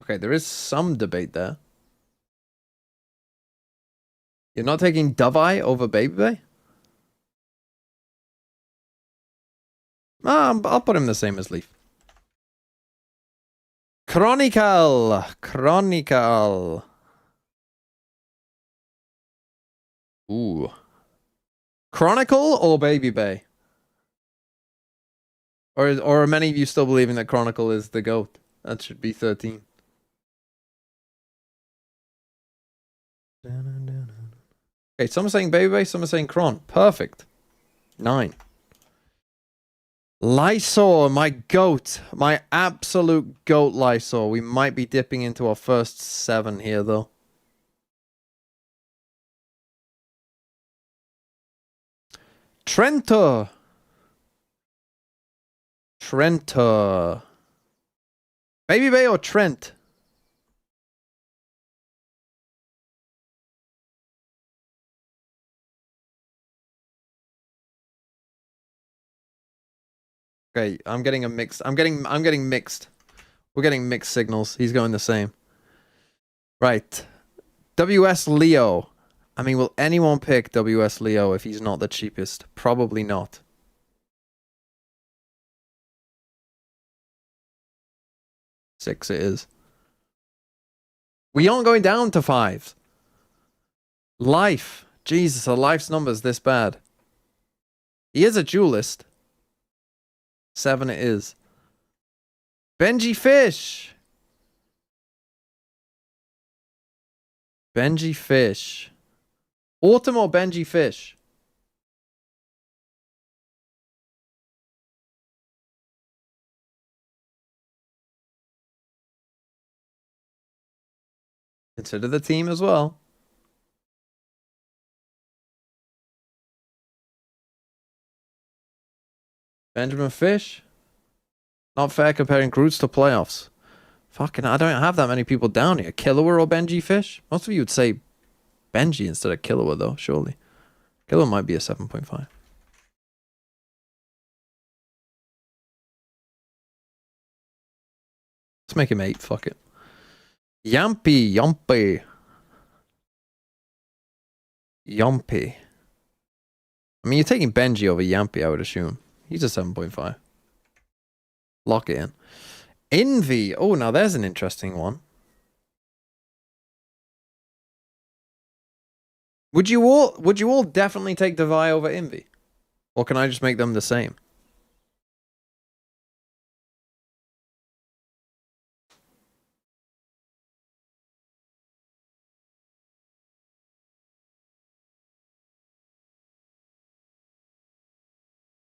Okay, there is some debate there. You're not taking Dove-Eye over Baby Bay? I'll put him the same as Leaf. Chronicle. Ooh. Chronicle or Baby Bay? Or are many of you still believing that Chronicle is the GOAT? That should be 13. Okay, some are saying Baby Bay, some are saying Chron. Perfect. 9. Lysor, my GOAT. My absolute GOAT Lysor. We might be dipping into our first 7 here, though. Trento. Baby Bay or Trent? Okay, I'm getting mixed. We're getting mixed signals. He's going the same. Right. WS Leo. I mean, will anyone pick WS Leo if he's not the cheapest? Probably not. Six it is. We aren't going down to 5s. Life. Jesus, a Life's number's this bad. He is a duelist. 7 it is. Benji Fish. Autumn or Benji Fish? Consider the team as well. Benjamin Fish? Not fair comparing groups to playoffs. Fucking, I don't have that many people down here. Killua or Benji Fish? Most of you would say Benji instead of Killua, though, surely. Killua might be a 7.5. Let's make him 8, fuck it. Yampy. I mean, you're taking Benji over Yampy, I would assume. He's a 7.5. Lock it in. Envy. Oh, now there's an interesting one. Would you all definitely take Devi over Envy? Or can I just make them the same?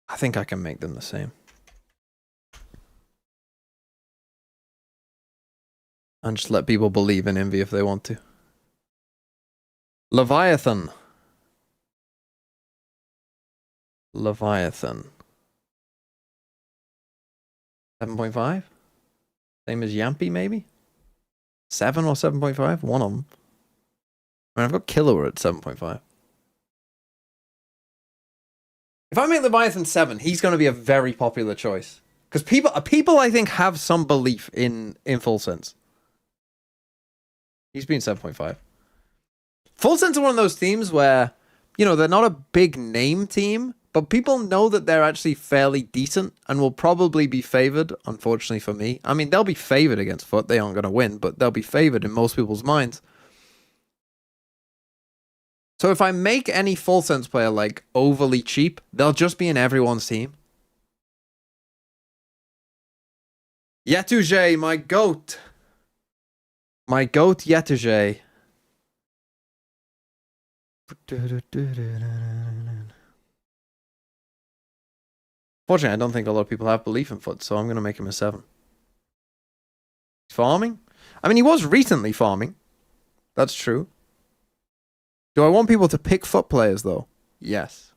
I think I can make them the same. And just let people believe in Envy if they want to. Leviathan. 7.5? Same as Yampy, maybe? 7 or 7.5? One of them. I mean, I've got Killua at 7.5. If I make Leviathan 7, he's going to be a very popular choice. Because people, I think, have some belief in Full Sense. He's been 7.5. Full Sense are one of those teams where, you know, they're not a big name team, but people know that they're actually fairly decent and will probably be favored, unfortunately for me. I mean, they'll be favored against Foot. They aren't going to win, but they'll be favored in most people's minds. So if I make any Full Sense player, like, overly cheap, they'll just be in everyone's team. Yetuje, my goat. My goat, Yetuje. Fortunately, I don't think a lot of people have belief in Foot, so I'm going to make him a 7. He's farming? I mean, he was recently farming. That's true. Do I want people to pick Foot players, though? Yes.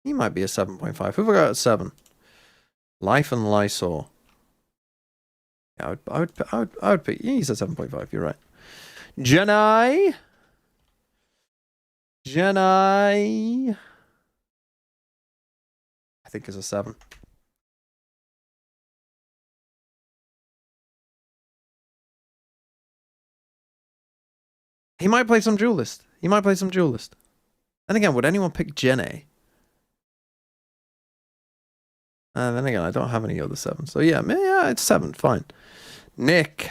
He might be a 7.5. Who have I got at 7? Life and Lysor. Yeah, I would pick. He's a 7.5. You're right. Jenai. I think is a 7. He might play some Duelist. He might play some Duelist. And again, would anyone pick Jenny? Then again, I don't have any other 7s. So yeah, it's 7. Fine. Nick.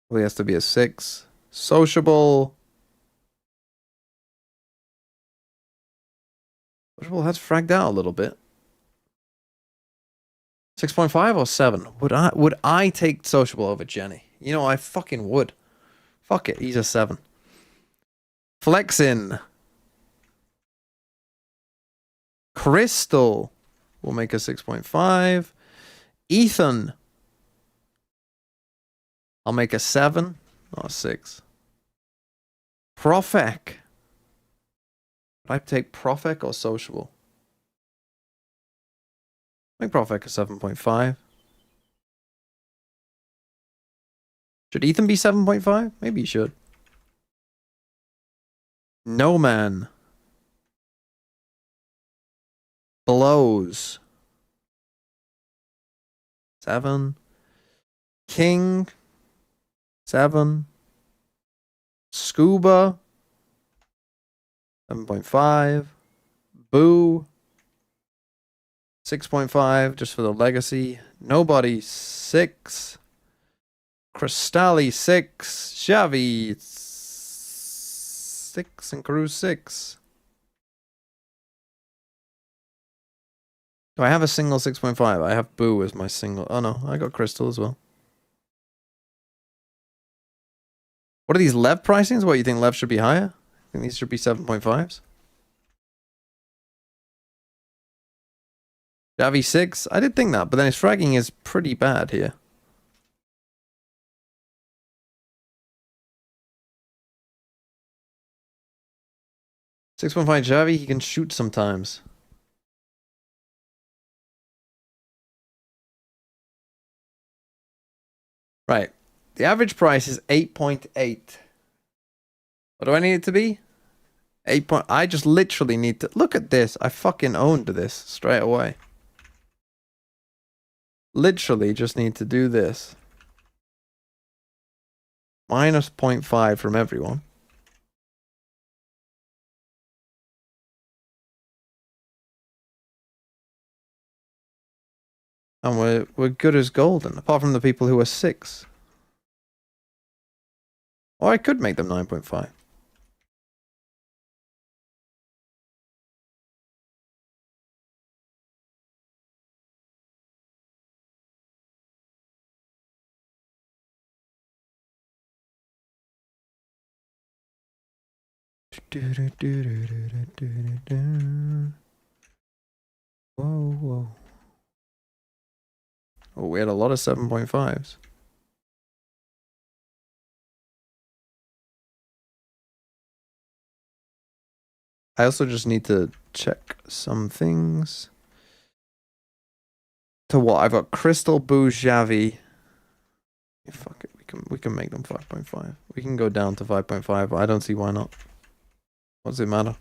Well, he has to be a 6. Sociable. Sociable has fragged out a little bit. 6.5 or 7? Would I take sociable over Jenny? You know, I fucking would. Fuck it, he's a 7. Flexin. Crystal will make a 6.5. Ethan. I'll make a 7, not a 6. Profek. Would I take Profek or sociable? Make Profek a 7.5. Should Ethan be 7.5? Maybe he should. No man. Blows. 7. King. 7. Scuba. 7.5. Boo. 6.5 just for the legacy. Nobody 6. Cristalli 6. Xavi 6 and Cruz 6. Do I have a single 6.5? I have Boo as my single. Oh no, I got Crystal as well. What are these Lev pricings? What, you think Lev should be higher? I think these should be 7.5s. Xavi 6? I did think that, but then his fragging is pretty bad here. $6.5 Xavi, he can shoot sometimes. Right. The average price is 8.8. What do I need it to be? 8. I just literally need to... Look at this. I fucking owned this straight away. Literally just need to do this. Minus 0.5 from everyone. And we're good as golden, apart from the people who are 6. Or I could make them 9.5. Whoa, whoa. Oh, we had a lot of 7.5s. I also just need to check some things. To what? I've got Crystal, Boo, Xavi. Yeah, fuck it. We can make them 5.5. We can go down to 5.5. I don't see why not. What does it matter?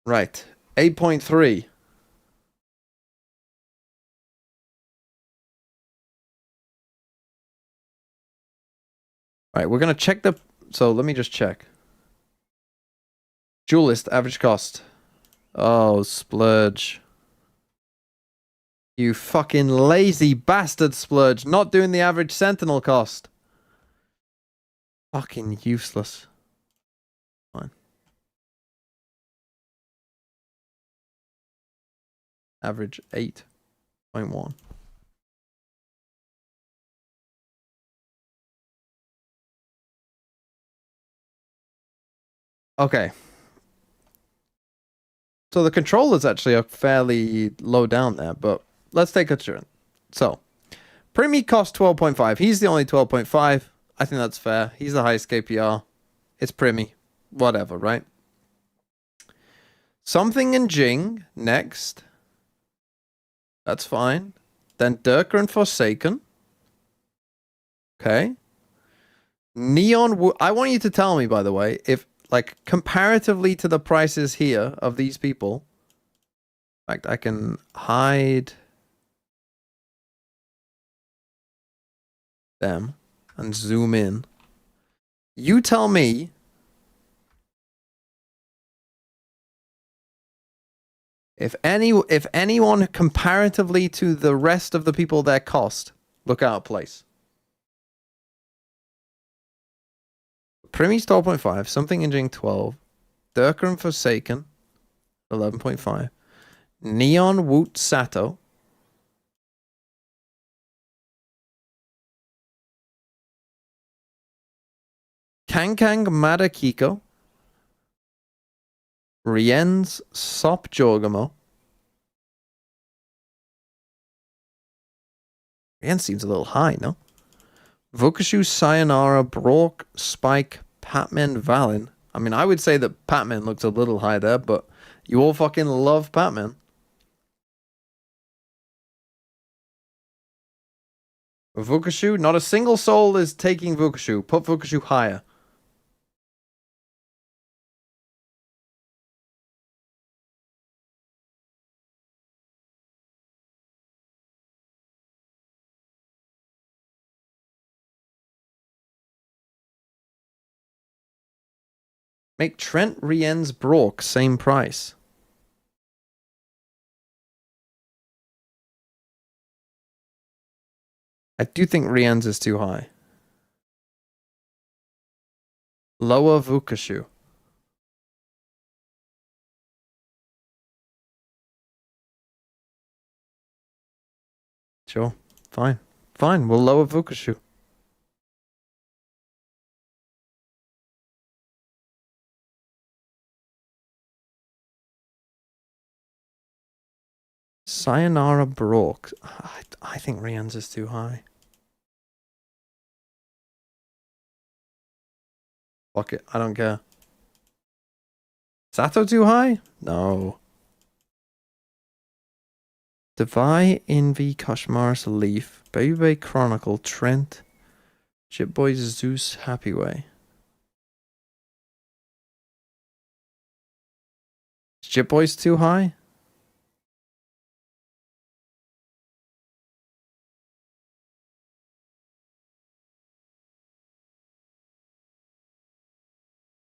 Right. 8.3. Right, we're gonna check the... So let me just check. Duelist, average cost. Oh, splurge. You fucking lazy bastard, splurge. Not doing the average sentinel cost. Fucking useless. Fine. Average 8.1. Okay. So the controllers actually are fairly low down there, but let's take a turn. So, Primi costs 12.5. He's the only 12.5. I think that's fair. He's the highest KPR. It's Primi. Whatever, right? Something and Jing next. That's fine. Then Durka and Forsaken. Okay. I want you to tell me, by the way, if, like, comparatively to the prices here of these people. In fact, I can hide them and zoom in. You tell me if anyone comparatively to the rest of the people their cost look out of place. Primmy's 12.5, Something Injuring 12, Durker and Forsaken 11.5, Neon Woot Sato, Kankang Madakiko, Rien's Sop Jorgamo. Rien seems a little high, no? Vukushu, Sayonara, Brock, Spike, Patman, Valin. I mean, I would say that Patman looks a little high there, but you all fucking love Patman. Vukushu, not a single soul is taking Vukushu. Put Vukushu higher. Make Trent Rien's Brock same price. I do think Rien's is too high. Lower Vukushu. Sure. Fine. Fine. We'll lower Vukushu. Sayonara Brock. I think Rien's is too high. Fuck it. I don't care. Sato too high? No. Divai, Envy, Koshmaris, Leaf, Baby Chronicle, Trent, Shipboy, Zeus, Happy Way. Shipboy's too high?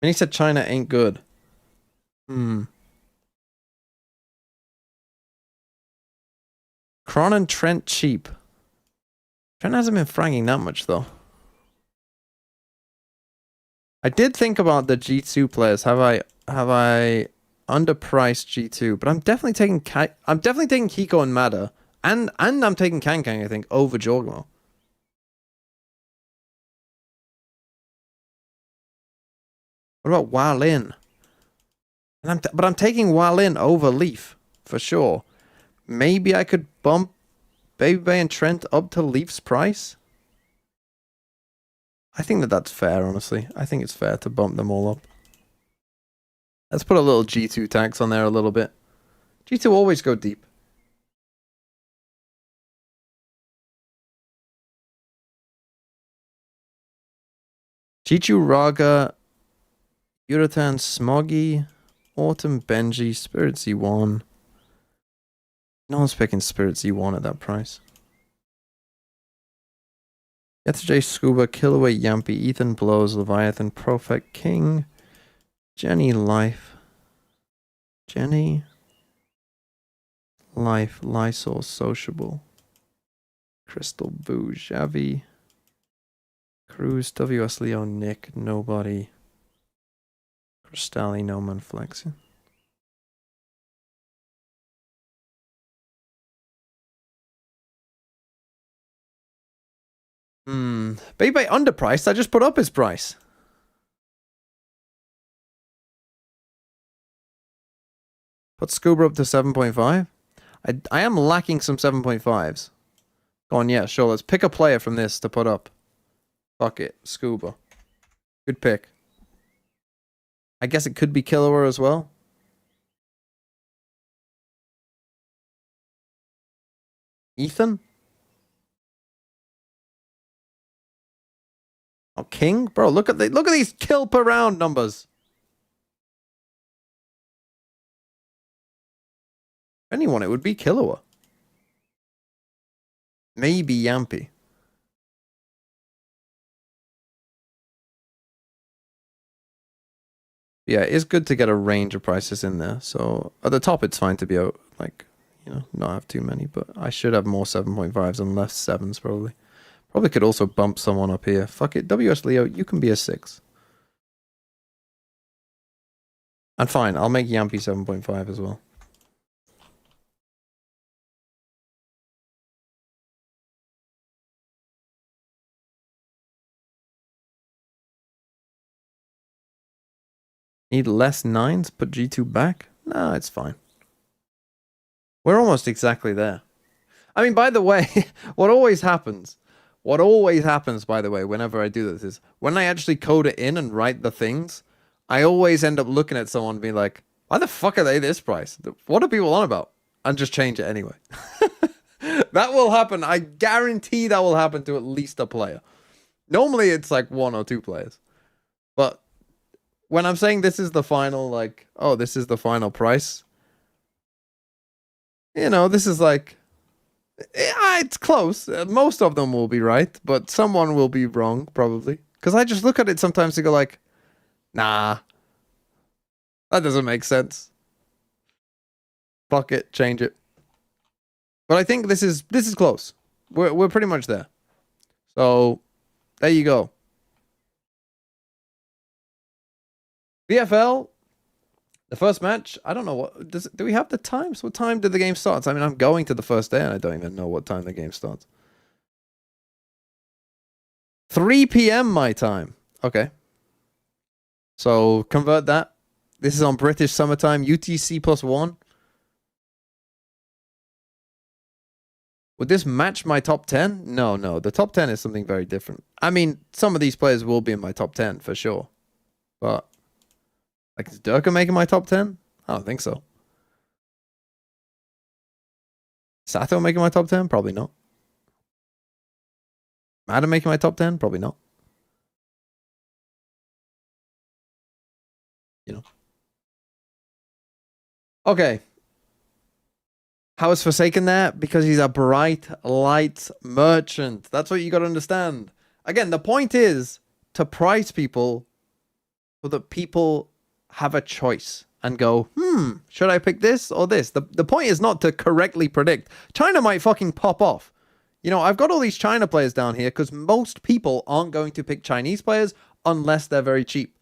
And he said China ain't good. Kron and Trent cheap. Trent hasn't been fragging that much though. I did think about the G2 players. Have I underpriced G2? But I'm definitely taking Kiko and Mada. And I'm taking Kankang, I think, over Jorgmo. What about Walin? But I'm taking Walin over Leaf for sure. Maybe I could bump Baby Bay and Trent up to Leaf's price. I think that's fair, honestly. I think it's fair to bump them all up. Let's put a little G2 tax on there a little bit. G2 always go deep. Chichu, Raga, Yuratan, Smoggy, Autumn, Benji, Spirit Z1. No one's picking Spirit Z1 at that price. Yesterday, Scuba, Killaway, Yampy, Ethan, Blows, Leviathan, Prophet, King, Jenny, Life, Lysol, Sociable, Crystal, Boo, Javi, Cruz, WS Leo, Nick, Nobody, Cristalli, No Man Flexing. Baby underpriced. I just put up his price. Put Scuba up to 7.5. I am lacking some 7.5s. Go on, yeah, sure. Let's pick a player from this to put up. Fuck it. Scuba. Good pick. I guess it could be Killua as well. Ethan? Oh, king? Bro, look at these kill per round numbers. Anyone, it would be Killua. Maybe Yampy. Yeah, it's good to get a range of prices in there. So at the top, it's fine to be out, like, you know, not have too many. But I should have more 7.5s and less 7s, probably. Probably could also bump someone up here. Fuck it. WS Leo, you can be a 6. And fine, I'll make Yampy 7.5 as well. Need less 9s? Put G2 back? No, it's fine. We're almost exactly there. I mean, by the way, what always happens, by the way, whenever I do this is, when I actually code it in and write the things, I always end up looking at someone and being like, why the fuck are they this price? What are people on about? And just change it anyway. That will happen. I guarantee that will happen to at least a player. Normally it's like 1 or 2 players. But when I'm saying this is the final, like, oh, this is the final price, you know, this is like, yeah, it's close. Most of them will be right, but someone will be wrong, probably. Because I just look at it sometimes and go like, nah, that doesn't make sense. Fuck it, change it. But I think this is close. We're pretty much there. So there you go. VFL, the first match. I don't know what do we have the times? What time did the game start? I mean, I'm going to the first day and I don't even know what time the game starts. 3 p.m. my time. Okay. So convert that. This is on British summertime. UTC +1. Would this match my top 10? No. The top 10 is something very different. I mean, some of these players will be in my top 10 for sure. But, like, is Durka making my top 10? I don't think so. Sato making my top 10? Probably not. Madden making my top 10? Probably not. You know. Okay. How is Forsaken there? Because he's a bright light merchant. That's what you got to understand. Again, the point is to price people so that people have a choice and go, should I pick this or this? The point is not to correctly predict. China might fucking pop off. You know, I've got all these China players down here because most people aren't going to pick Chinese players unless they're very cheap.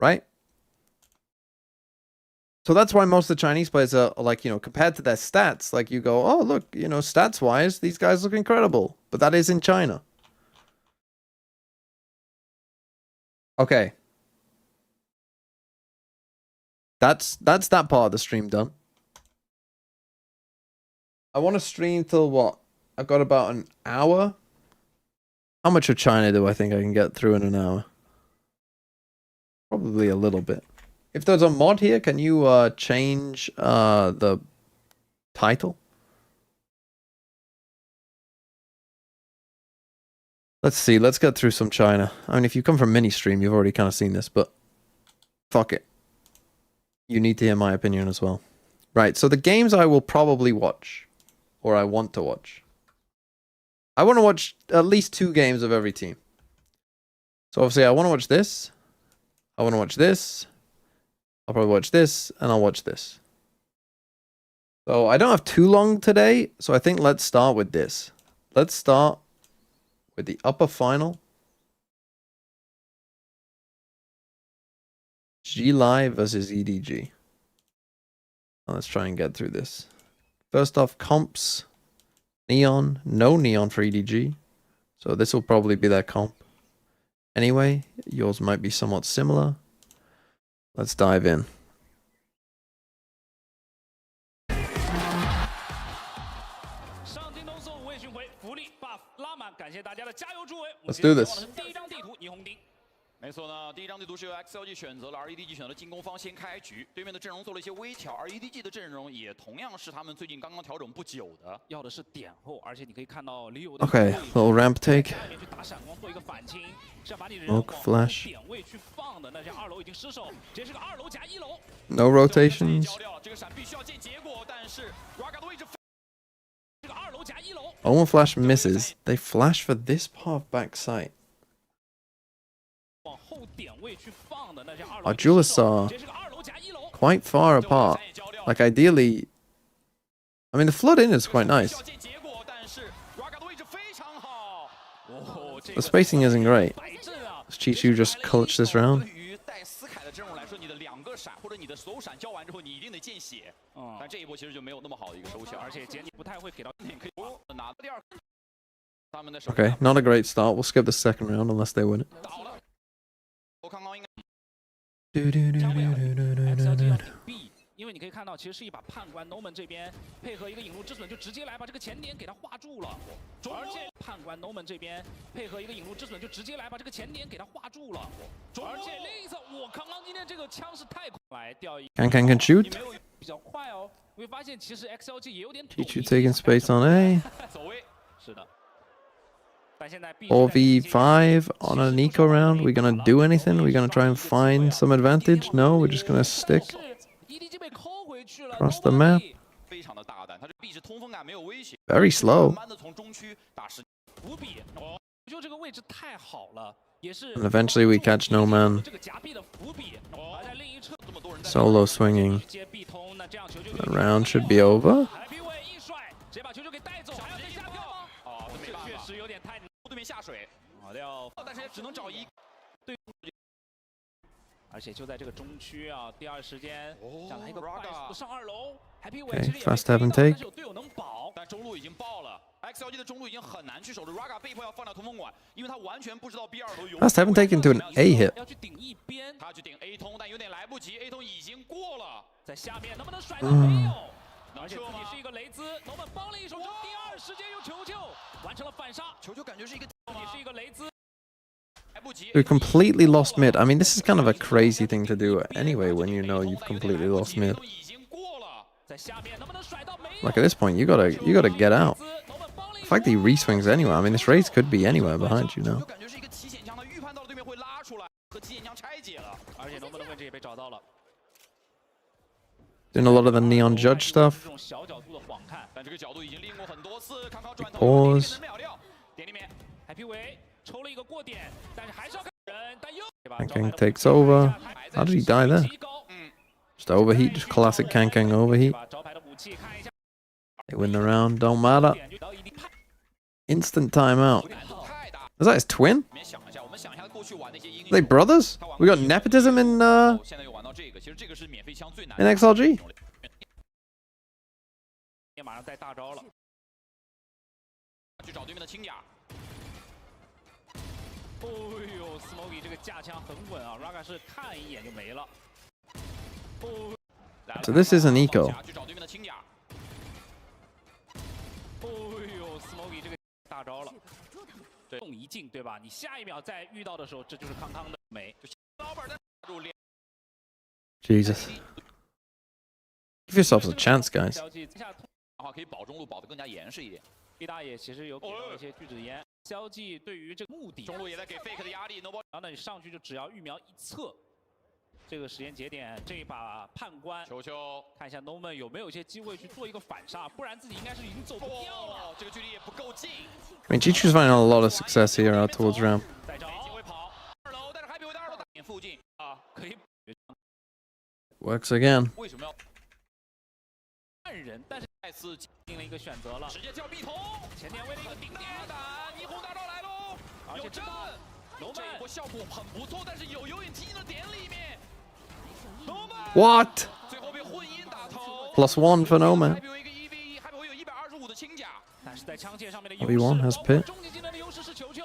Right? So that's why most of the Chinese players are like, you know, compared to their stats, like you go, oh, look, you know, stats-wise, these guys look incredible. But that is in China. Okay. That's that part of the stream done. I want to stream till what? I've got about an hour. How much of China do I think I can get through in an hour? Probably a little bit. If there's a mod here, can you change the title? Let's see. Let's get through some China. I mean, if you come from mini stream, you've already kind of seen this, but fuck it. You need to hear my opinion as well. Right. So the games I will probably watch, or I want to watch. I want to watch at least 2 games of every team. So obviously, I want to watch this. I want to watch this. I'll probably watch this, and I'll watch this. So I don't have too long today, so I think let's start with this. Let's start with the upper final. G-Live versus EDG. Let's try and get through this. First off, comps. Neon. No Neon for EDG. So this will probably be their comp. Anyway, yours might be somewhat similar. Let's dive in. Let's do this. 没错呢，第一张地图是由 XLG 选择了 ，REDG 选择了进攻方先开局，对面的阵容做了一些微调，REDG 的阵容也同样是他们最近刚刚调整不久的，要的是点后，而且你可以看到李友的 Okay, little ramp take. 家里面去打闪光做一个反清，是要把你人 Smoke 往 flash. 点位去放的。那这二楼已经失手，这是个二楼夹一楼， No rotations. 交掉了，这个闪必须要见结果，但是 Raga 的位置，这个二楼夹一楼， Owen flash misses. They flash for this part of back site. 往后点位去放的。那这二楼 Our duelists are 这是个二楼夹一楼， quite far apart. Like ideally, I mean the flood in is quite nice. 要见结果，但是 Raga 的位置非常好，哦，这 The 个 spacing isn't great. 摆阵啊， Does Chichu just clutch this round? 对于带斯凯的阵容来说，你的两个闪或者你的所有闪交完之后，你一定得见血，但这一波其实就没有那么好的一个收效，而且杰尼不太会给到你可以拿第二，他们的手 Okay, not a great start. We'll skip the second round unless they win it. 倒了，我刚刚应该。将会 XLG 要顶 B， 因为你可以看到，其实是一把判官 Noman 这边配合一个引入之损，就直接来把这个前点给他画住了。而且判官 Noman 这边配合一个引入之损，就直接来把这个前点给他画住了。而且另一侧，我刚刚今天这个枪是太快，来掉一， Can shoot. 你没有比较快哦。你会发现，其实 XLG 也有点抖 Chichu taking space on A. 走位，是的。但现在 4v5 on an eco round. We gonna do anything? We gonna try and find some advantage? No, we're just gonna stick EDG 被抠回去了 across the map. 非常的大胆，他这 B 是通风感没有威胁， Very slow. 慢慢的从中区打实，伏笔，就这个位置太好了，也是 And eventually we catch No Man 这个夹壁的伏笔，而在另一侧这么多人在 solo swinging. 接壁通，那这样球就 The round should be over. Happy Way 一甩，直接把球就给带走，还要再下跳吗？哦，这没办确法，实有点太对面下水，好的要，但是也只能找一，而且就在这个中区啊，第二时间想来一个 Raga 快速上二楼 ，Happy Way Okay, 其实也 fast 被 tap and 推到，但 take 是有队友能保。但中路已经爆了，XLG 的中路已经很难去守着 Raga 被迫要放掉通风管，因为他完全不知道 B 二楼有。 Fast haven't taken to an A hit. 要去顶一边，他去顶 A 通，但有点来不及，A 通已经过了，在下面能不能甩到没有？能而且自撤吗己是一个雷兹，能不能帮了一手？这第二时间又球球完成了反杀，球球感觉是一个自己是一个雷兹。来不及， We completely lost mid. I mean, this is kind of a crazy thing to do anyway when you know you've completely lost mid. 已经过了，在下面能不能甩到没有？ Like at this point, you gotta get out. The fact that he re-swings anywhere, I mean, this race could be anywhere behind you 就 now. 感觉是一个提前枪，他预判到了对面会拉出来，和提前枪拆解了。而且能不能位置也被找到了。 Doing a lot of the neon judge 这 stuff. 种小角度的晃看，但这个角度已经练过很多次，康康转头 Pause 能秒掉，点里面 Happy Way 抽了一个过点，但是还是要看人，但又 Kankang takes over. How did he die there? 极高， Just overheat, just classic Kankang overheat. 把招牌的武器看一下， They win the round, don't matter. 点就到一定判， Instant timeout. 难度太大。 Is that his twin? 你们想一下，我们想一下他过去玩那些英 Are they brothers? We got nepotism in 现在又玩到这个，其实这个是免费枪最难 in XLG. 也马上带大招了。去找对面的轻甲。哦呦 ，Smokey 这个架枪很稳啊 ，Raga 是看一眼就没了。哦，来了 So this is an eco. 去找对面的轻甲。哦呦 ，Smokey 这个大招了，动一进对吧？你下一秒再遇到的时候，这就是康康的没。老板在住脸， Jesus. Give yourselves a chance, guys. 消息下然后可以保中路保得更加严实一点。毕大爷其实有给到一些聚酯烟。消季对于这个目的，中路也在给 Fake 的压力 ，No ball。然后呢，你上去就只要预瞄一侧，这个时间节点，这一把判官球球，看一下 Noman 有没有一些机会去做一个反杀，不然自己应该是已经走不掉了。这个距离也不够近。 I mean, Chichu's finding a lot of success here out towards ramp. 再找机会跑二楼，但是还比我在二楼打点附近啊，可以 Works again. 为什么要换人，但是再次进了一个选择了，直接叫壁头？前点位的一个顶点，打霓虹大招来喽！而且有阵，这一 Noman 波效果很不错，但是有点踢进了点里面。Noman What? 最后被混音打头。 +1 for Noman. 还有一个1v1，还有125的轻甲。但是在枪械上面的 1v1 has pit. 终极技能的优势是球球。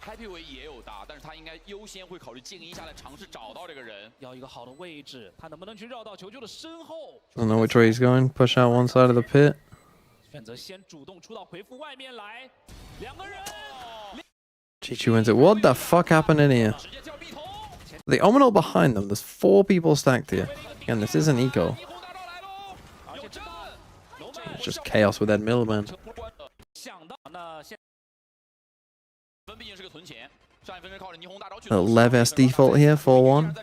Happy Way 也有打，但是他应该优先会考虑静音下来，尝试找到这个人。要一个好的位置，他能不能去绕到球球的身后？ Doesn't know which way he's going. Push out one side of the pit. 选择先主动出到回复外面来，两个人。Chichu wins it. What the fuck happened in here? The Ominal behind them. There's 4 people stacked here. Again, this isn't eco. It's just chaos with that middleman. The Lev S default here, 4-1.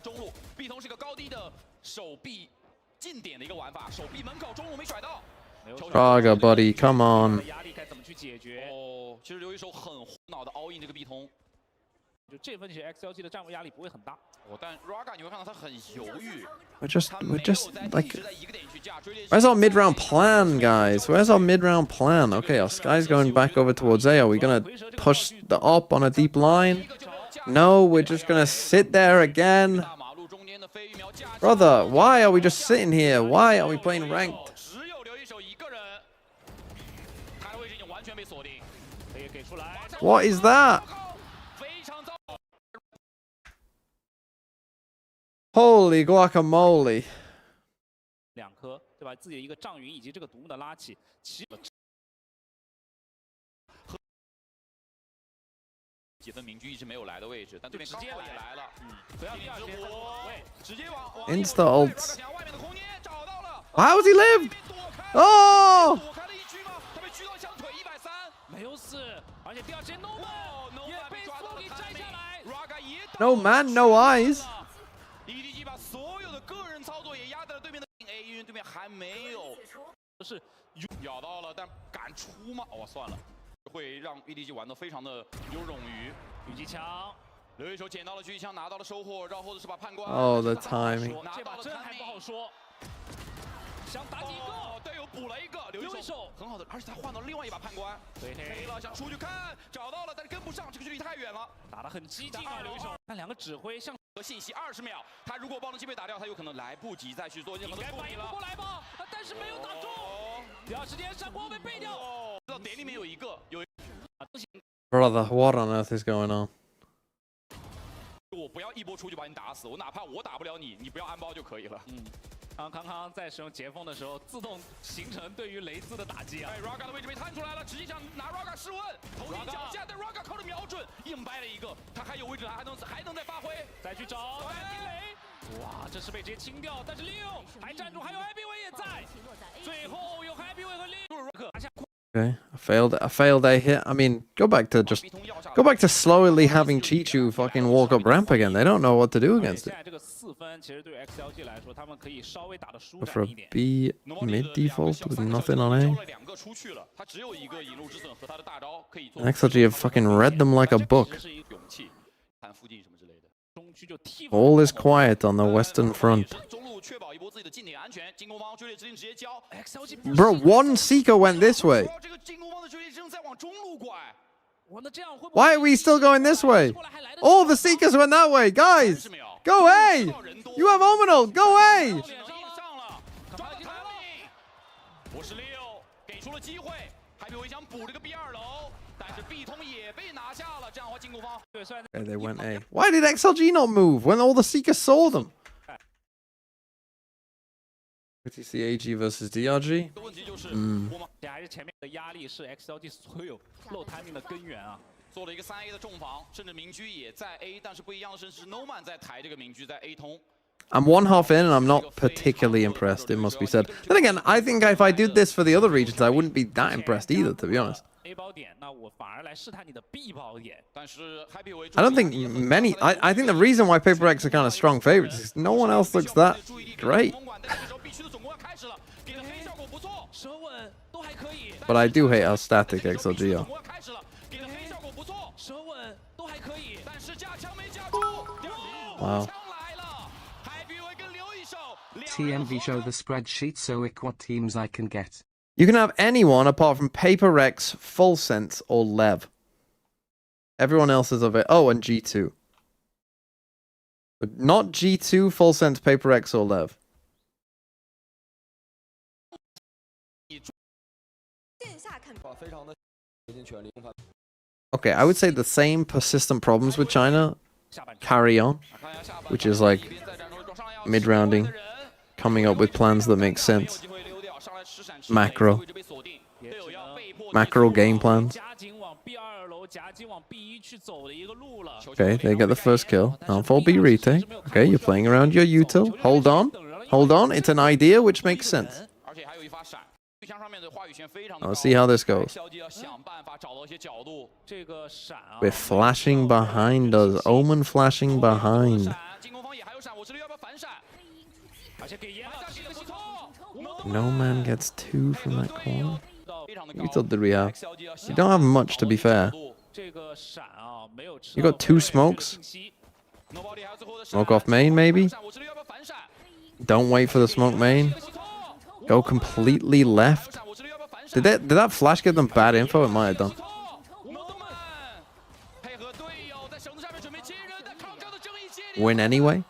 Raga, buddy, come on. 其实留一手很苦恼的 all in 这个 B 通，就这分其实 XLG 的战术压力不会很大。但 Raga 你会看到他很犹豫。We're just like, where's our mid-round plan, guys? Where's our mid-round plan? Okay, our Sky's going back over towards A. Are we gonna push the op on a deep line? No, we're just gonna sit there again. Brother, why are we just sitting here? Why are we playing ranked? What is that? Holy guacamole. 2颗，对吧？自己的一个障云以及这个独木的拉起，几分明居一直没有来的位置，但对面刚好也来了，不要第二时间喂，直接往 Insta ult. 外面的空间找到了。 How has he lived? Oh! 躲开了一狙吗？他被狙到小腿130，没有死，而且第二时间 No Man 也被缩给摘下来。 No man, no eyes. EDG 把所有的个人操作也压在了对面的 A， 因为对面还没有是咬到了，但敢出吗？哦，算了，会让 EDG 玩得非常的有冗余。狙击枪，留一手捡到了狙击枪，拿到了收获，然后的是把判官。 Oh, the timing. 这把真还不好说。想打几个，队友补了一个，留一手很好的，而且他换到另外一把判官，黑了想出去看，找到了，但是跟不上，这个距离太远了，打得很激进啊，留一手。那2个指挥像和信息20秒，他如果爆能机被打掉，他有可能来不及再去做任何的处理了。过来吧，但是没有打中。第二时间闪光被背掉。知道点里面有一个，有。 Brother, what on earth is going on? 我不要一波出去把你打死，我哪怕我打不了你，你不要安包就可以了。康康在使用截锋的时候，自动形成对于雷兹的打击啊。哎 ，Raga 的位置被探出来了，直接想拿 Raga 试问，头顶脚下，但 Raga 靠着瞄准，硬掰了一个，他还有位置，还能再发挥，再去找，再拼雷。哇，这是被直接清掉，但是6还站住，还有 Happyway 也在，最后有 Happyway 和6拿下。 Okay, a failed A hit. I mean, go back to slowly having Chichu fucking walk up ramp again. They don't know what to do against it. 现在这个4分其实对于 XLG 来说，他们可以稍微打得舒 Go for 展 a 一点。 B mid default with nothing on A. 2个出去了，他只有一个引路之损和他的大招可以做。 XLG have fucking read them like a book. 这是一个勇气，看附近什么之类的。 All is quiet on the western front. 中路确保一波自己的近点安全，进攻方追猎之灵直接交。 Bro, one Seeker went this way. 这个进攻方的追猎之灵在往中路拐。 Why are we still going this way? All the Seekers went that way. Guys, go A. You have Ominal. Go A. 上了，抓到 timing。我是6，给出了机会，还有想补这个 B2楼，但是 B 通也被拿下了，这样的话进攻方。 Okay, they went A. Why did XLG not move when all the Seekers saw them? PTC AG versus DRG. 问题就是，还是前面的压力是 XLG 所有漏 timing 的根源啊。 做了一个3A 的重防，甚至明居也在 A， 但是不一样的是 Noman 在抬这个明居在 A 通。 I'm one half in and I'm not particularly impressed, it must be said. Then again, I think if I did this for the other regions, I wouldn't be that impressed either, to be honest. A 包点，那我反而来试探你的 B 包点。但是 I don't think many. I think the reason why Paper X are kind of strong favorites is no one else looks that great. But I do hate how static XLG are. Wow. TMV show the spreadsheet so what teams I can get. You can have anyone apart from Paper Rex, Full Sense, or Lev. Everyone else is of it. Oh, and G2. But not G2, Full Sense, Paper X, or Lev. Okay, I would say the same persistent problems with China carry on, which is like mid-rounding, coming up with plans that make sense, macro game plans. Okay, they get the first kill. Down for B retake. Okay, you're playing around your util. Hold on. Hold on. It's an idea which makes sense. I'll see how this goes. We're flashing behind us. Omen flashing behind. No man gets 2 from that corner. Util did we have? You don't have much, to be fair. You got 2 smokes. Smoke off main, maybe? Don't wait for the smoke main. Go completely left. Did that flash give them bad info? It might have done. Win anyway?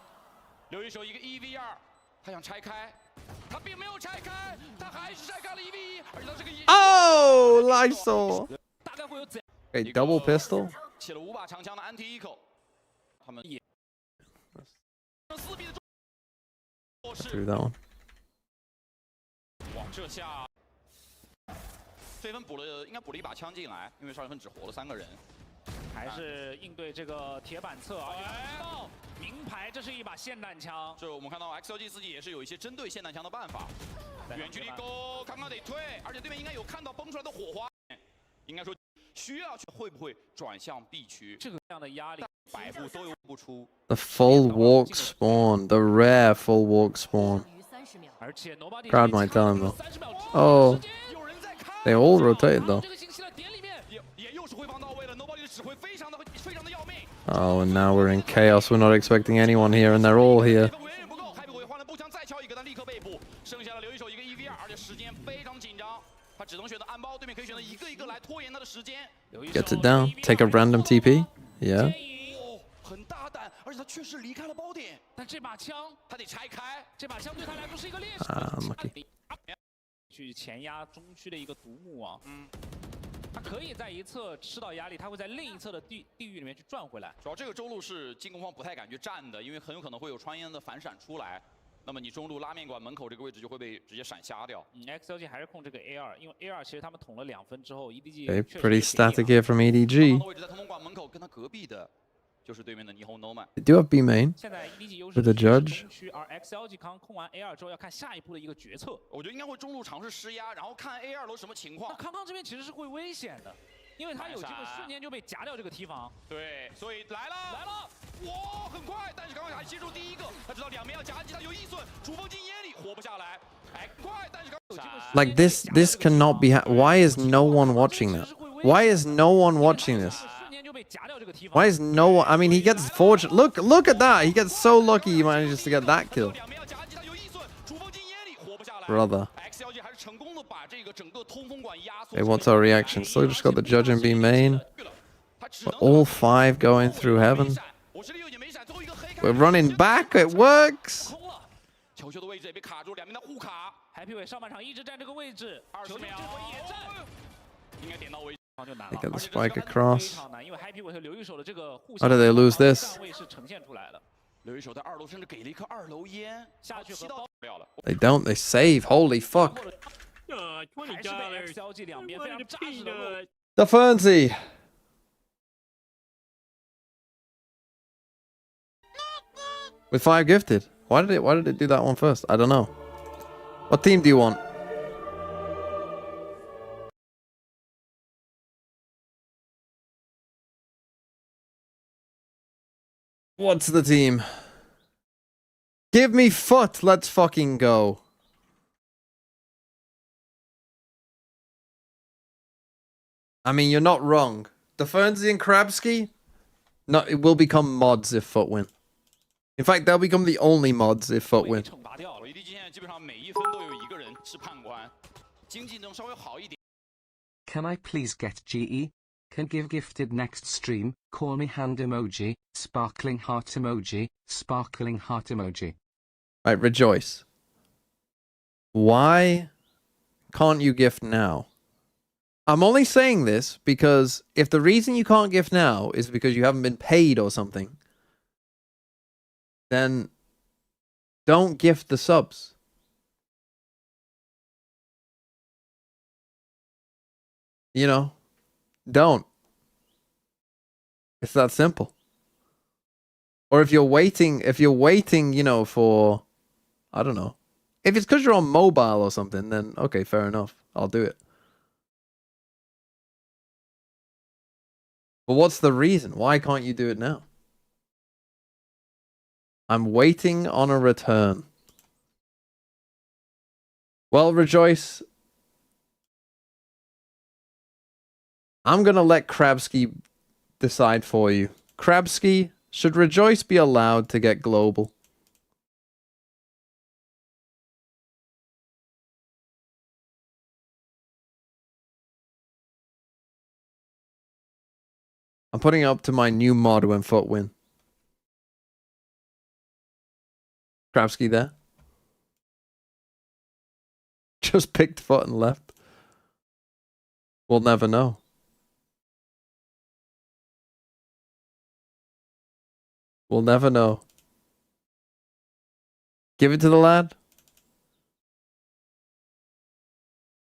Oh, Lysol. Okay, double pistol. Through that one. 这下，飞分补了，应该补了一把枪进来，因为少年分只活了3个人，还是应对这个铁板侧，而且名牌，这是一把霰弹枪。这我们看到 XLG 自己也是有一些针对霰弹枪的办法，远距离勾，刚刚得退，而且对面应该有看到崩出来的火花，应该说需要去会不会转向 B 区，这样的压力，百步都有不出。The full walk spawn, the rare full walk spawn. Crowd might tell him though. Oh, they all rotate though. Oh, and now we're in chaos. We're not expecting anyone here, and they're all here. Gets it down. Take a random TP. Yeah. 很大胆，而且他确实离开了包点，但这把枪他得拆开，这把枪对他来说是一个劣势。Lucky. 去前压中区的一个独木啊，他可以在一侧吃到压力，他会在另一侧的地域里面去转回来。主要这个中路是进攻方不太敢去站的，因为很有可能会有穿烟的反闪出来。那么你中路拉面馆门口这个位置就会被直接闪瞎掉。XLG 还是控这个 A2，因为 A2其实他们捅了2分之后 ，EDG Okay, pretty static here from EDG. 位置在同盟馆门口，跟他隔壁的。 就是对面的霓虹 Nomad。 They do have B main. 现在 EDG 优 With the judge. 而 XLG 刚控完 A2 之后，要看下一步的一个决策。我觉得应该会中路尝试施压，然后看 A2 楼什么情况。那康康这边其实是会危险的，因为他有机会瞬间就被夹掉这个提防。对，所以来了，哇，很快，但是刚刚还接住第一个，他知道两边要夹击，他有一损，主锋进烟里活不下来。哎，快，但是刚有机会。Like this cannot be. Why is no one watching that? Why is no one watching this? Why is no one? I mean, he gets fortunate. Look at that. He gets so lucky he manages to get that kill. Brother. Okay, what's our reaction? Still just got the judge and B main. But all 5 going through heaven. We're running back. It works. They get the spike across. How did they lose this? They don't. They save. Holy fuck. $20. The Fernsey. With 5 gifted. Why did it do that one first? I don't know. What team do you want? What's the team? Give me foot. Let's fucking go. I mean, you're not wrong. The Fernsey and Krabsky, no, it will become mods if foot win. In fact, they'll become the only mods if foot win. Can I please get GE? Can give gifted next stream, call me hand emoji, sparkling heart emoji, sparkling heart emoji. Right, rejoice. Why can't you gift now? I'm only saying this because if the reason you can't gift now is because you haven't been paid or something, then don't gift the subs. You know, don't. It's that simple. Or if you're waiting, you know, for, I don't know. If it's because you're on mobile or something, then okay, fair enough. I'll do it. But what's the reason? Why can't you do it now? I'm waiting on a return. Well, Rejoice, I'm going to let Krabsky decide for you. Krabsky, should Rejoice be allowed to get global? I'm putting it up to my new mod when Foot win. Krabsky there. Just picked Foot and left. We'll never know. We'll never know. Give it to the lad.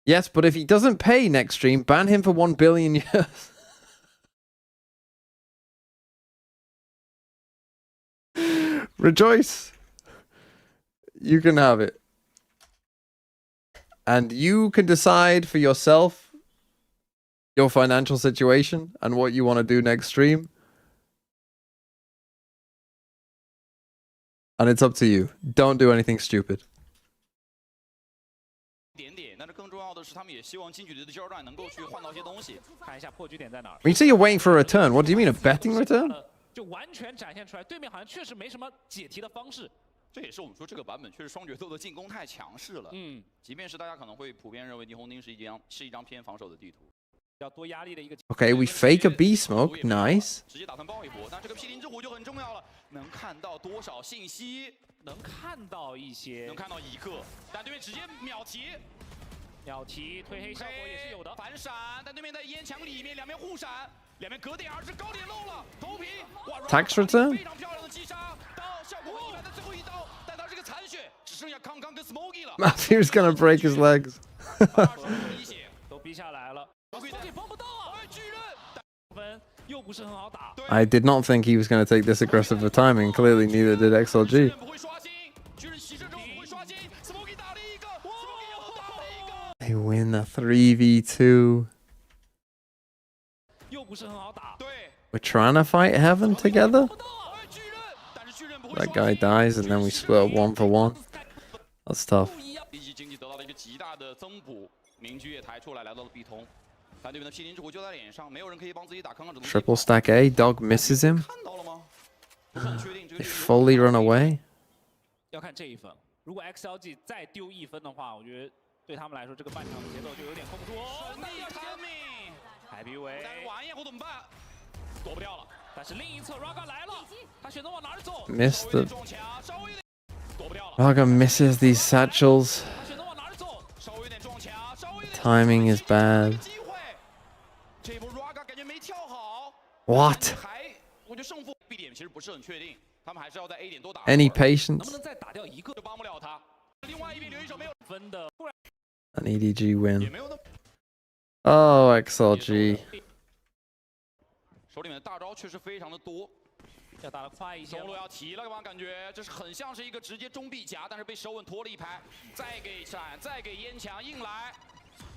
Yes, but if he doesn't pay next stream, ban him for 1 billion years. Rejoice. You can have it. And you can decide for yourself your financial situation and what you want to do next stream. And it's up to you. Don't do anything stupid. When you say you're waiting for a return, what do you mean, a betting return? 就完全展现出来，对面好像确实没什么解题的方式。这也是我们说这个版本确实双决斗的进攻太强势了。即便是大家可能会普遍认为霓虹钉是一张偏防守的地图。 Okay, we fake a B smoke. Nice. 直接打算爆一波，但这个毗邻之虎就很重要了，能看到多少信息？能看到一些，能看到一个，但对面直接秒提，秒提推黑效果也是有的。反闪，但对面在烟墙里面，两边互闪，两边隔点，而是高点漏了，头皮，哇 ，Tax return 非常漂亮的击杀，刀效果很一般的最后一刀，但他是个残血，只剩下康康跟 Smokey 了。Matthew's gonna break his legs. 都逼下来了。 I did not think he was going to take this aggressive of timing. Clearly, neither did XLG. They win a 3v2. We're trying to fight heaven together. That guy dies, and then we split up 1 for 1. That's tough. Triple stack A, Dog misses him. They fully run away. 要看这一分，如果 XLG 再丢1分的话，我觉得对他们来说这个半场的节奏就有点控不住。海比维，玩一会怎么办？躲不掉了，但是另一侧 Raga 来了，他选择往哪儿走 ？Missed the. Raga misses these satchels. Timing is bad. What? Any patience? An EDG win. Oh, XLG. 手里面的大招确实非常的多，要打得快一些。中路要提了吧？感觉这是很像是一个直接中臂夹，但是被手稳拖了一排，再给闪，再给烟墙硬来。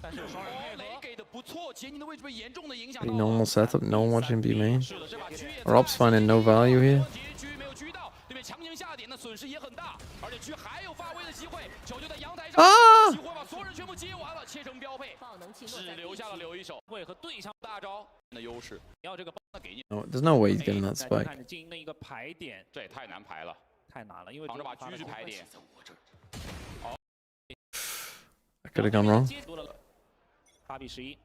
但是双人配合，雷给的不错，杰尼的位置被严重的影响到。 Pretty normal setup. No one watching B main. Rob's finding no value here. 结局没有狙到，对面强行下点的损失也很大，而且狙还有发威的机会，球就在阳台上，机会把所有人全部接完了，切成标配，只留下了留一手，会和对象大招的优势。要这个帮给你， No, there's no way he's getting that spike. 看经营的一个排点，这也太难排了，太难了，因为忙着把狙去排点。I could have gone wrong. 8比11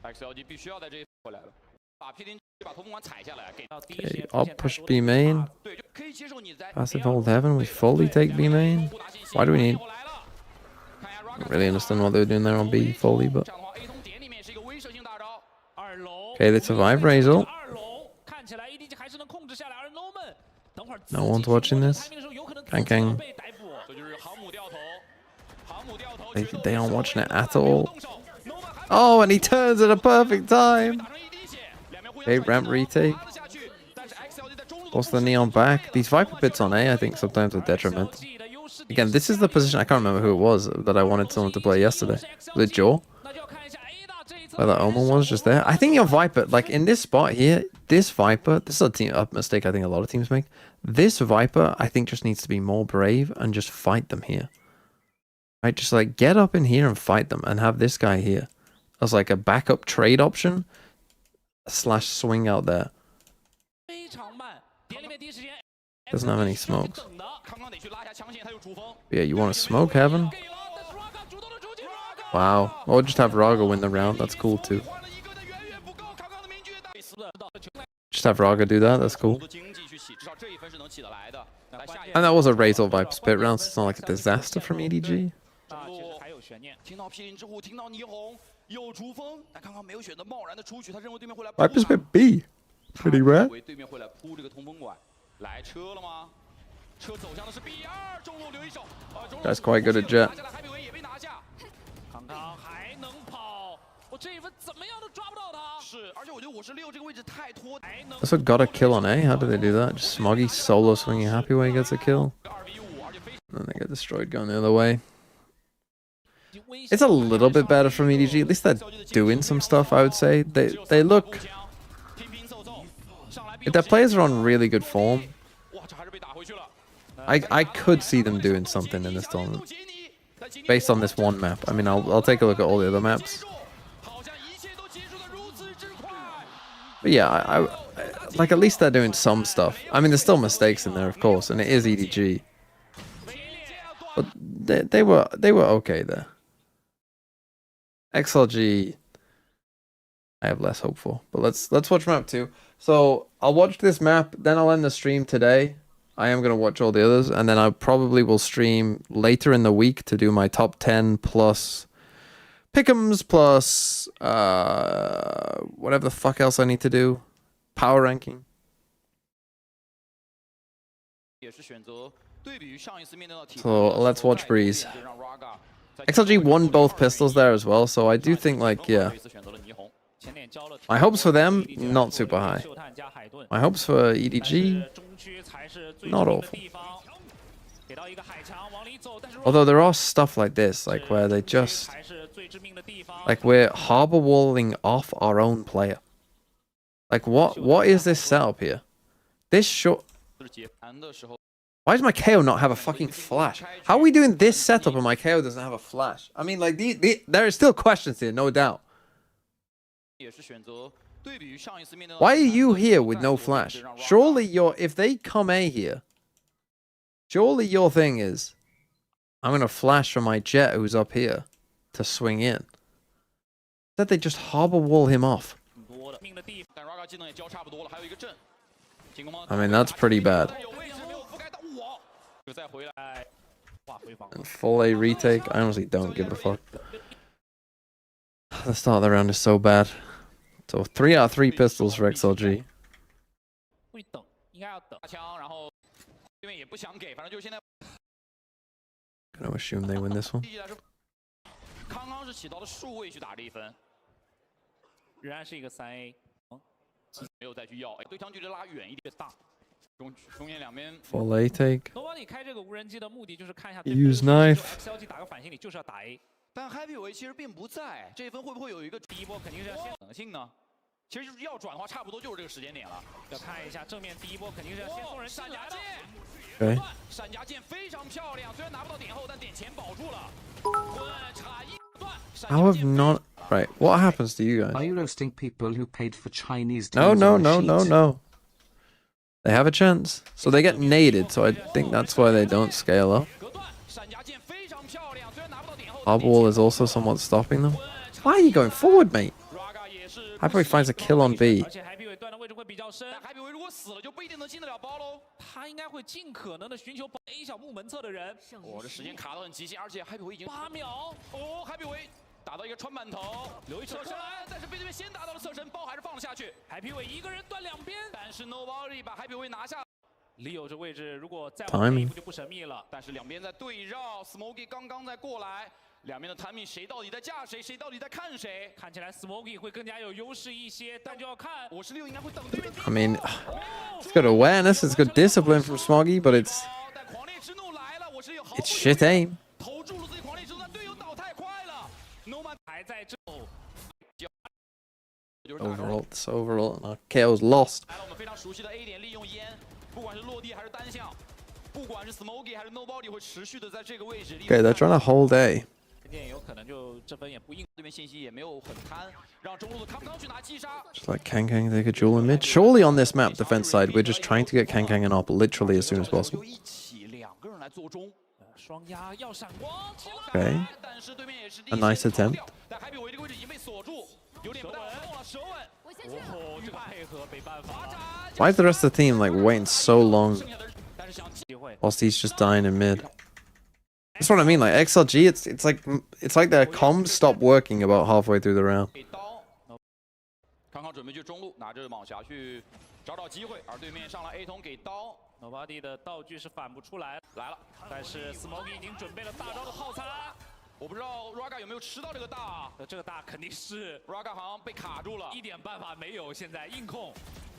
，XLG 必须要在这一回来了，把毗邻把头风管踩下来，给到第一 Okay, up push B main. 对，就可以接受你在 Passive hold heaven. We fully take B main. Why do we need? I don't really understand what they were doing there on B fully, but. Okay, they survive Razor. No one's watching this. Kang. They aren't watching it at all. Oh, and he turns at a perfect time. Okay, ramp retake. What's the neon back? These Viper pits on A, I think, sometimes are detrimental. Again, this is the position, I can't remember who it was that I wanted someone to play yesterday. Was it Jaw? Where the Omen was just there? I think your Viper, like in this spot here, this Viper, this is a mistake I think a lot of teams make. This Viper, I think, just needs to be more brave and just fight them here. Right? Just like get up in here and fight them and have this guy here as like a backup trade option / swing out there. Doesn't have any smokes. Yeah, you want to smoke heaven? Wow. Or just have Raga win the round. That's cool too. Just have Raga do that. That's cool. And that was a Razor Viper spit round, so it's not like a disaster from EDG. Viper spit B. Pretty rare. That's quite good at jet. Also got a kill on A. How did they do that? Just Smoggy solo swinging Happy Way gets a kill. And then they get destroyed going the other way. It's a little bit better from EDG. At least they're doing some stuff, I would say. They look... If their players are on really good form, I could see them doing something in this tournament. Based on this one map. I mean, I'll take a look at all the other maps. But yeah, I like at least they're doing some stuff. I mean, there's still mistakes in there, of course, and it is EDG. But they were okay there. XLG, I have less hope for. But let's watch map 2. So I'll watch this map, then I'll end the stream today. I am gonna watch all the others, and then I probably will stream later in the week to do my top 10 plus pick'ems plus whatever the fuck else I need to do. Power ranking. So let's watch Breeze. XLG won both pistols there as well, so I do think, like, yeah. My hopes for them, not super high. My hopes for EDG, not awful. Although there are stuff like this, like where they just... Like we're harbor walling off our own player. Like what is this setup here? This short... Why does my KO not have a fucking flash? How are we doing this setup and my KO doesn't have a flash? I mean, like, there are still questions here, no doubt. Why are you here with no flash? Surely if they come A here, surely your thing is, I'm going to flash from my jet who's up here to swing in. That they just harbor wall him off. I mean, that's pretty bad. And full A retake, I honestly don't give a fuck. The start of the round is so bad. So 3 out of 3 pistols for XLG. Gonna assume they win this one. Full A take. Use knife. 但 Happy 维其实并不在，这一分会不会有一个第一波肯定是要先可能性呢？其实就是要转的话，差不多就是这个时间点了。要看一下正面第一波肯定是要先送人闪牙剑。对。闪牙剑非常漂亮，虽然拿不到点后，但点前保住了。滚插一段。How have not right? What happens to you guys? Are you roasting people who paid for Chinese? No. They have a chance, so they get naded. So I think that's why they don't scale up. Harbor wall is also somewhat stopping them. Why are you going forward, mate? Happy finds a kill on B. Timing. 两边的摊命，谁到底在架谁，谁到底在看谁？看起来 Smokey 会更加有优势一些，但就要看56应该会等对面。I mean, it's good awareness, it's good discipline from Smoggy, but it's 但狂烈之怒来了，我是有毫 it's shit aim. 投注了自己狂烈之怒，但队友倒太快了。Noman 还在这。Overall, it's overall. KO's lost. 来了，我们非常熟悉的 A 点，利用烟，不管是落地还是单向，不管是 Smokey 还是 Nobody 会持续的在这个位置。Okay, they're trying to hold A. 电有可能就这分也不硬，对面信息也没有很贪，让中路的康康去拿击杀。 Just like Kang, they could duel in mid. Surely on this map, defense side, we're just trying to get Kang an op literally as soon as possible. 一起两个人来做中，双压要闪光，起来 Okay, 但是对面也是 a nice attempt. 但海比维这个位置已经被锁住，有点不太好动了，手稳。哦，这个配合没办法了。 Why is the rest of the team like waiting so long 但是想 机会 whilst he's just dying in mid? That's what I mean. Like XLG, it's like their comms stopped working about halfway through the round. 给刀，康康准备去中路，拿着蟒侠去找机会，而对面上了 A 筒给刀。 Nobody 的道具是反不出来，来了，但是 Smokey 已经准备了大招的套餐。我不知道 Raga 有没有吃到这个大这个大肯定是 ，Raga 好像被卡住了，一点办法没有，现在硬控。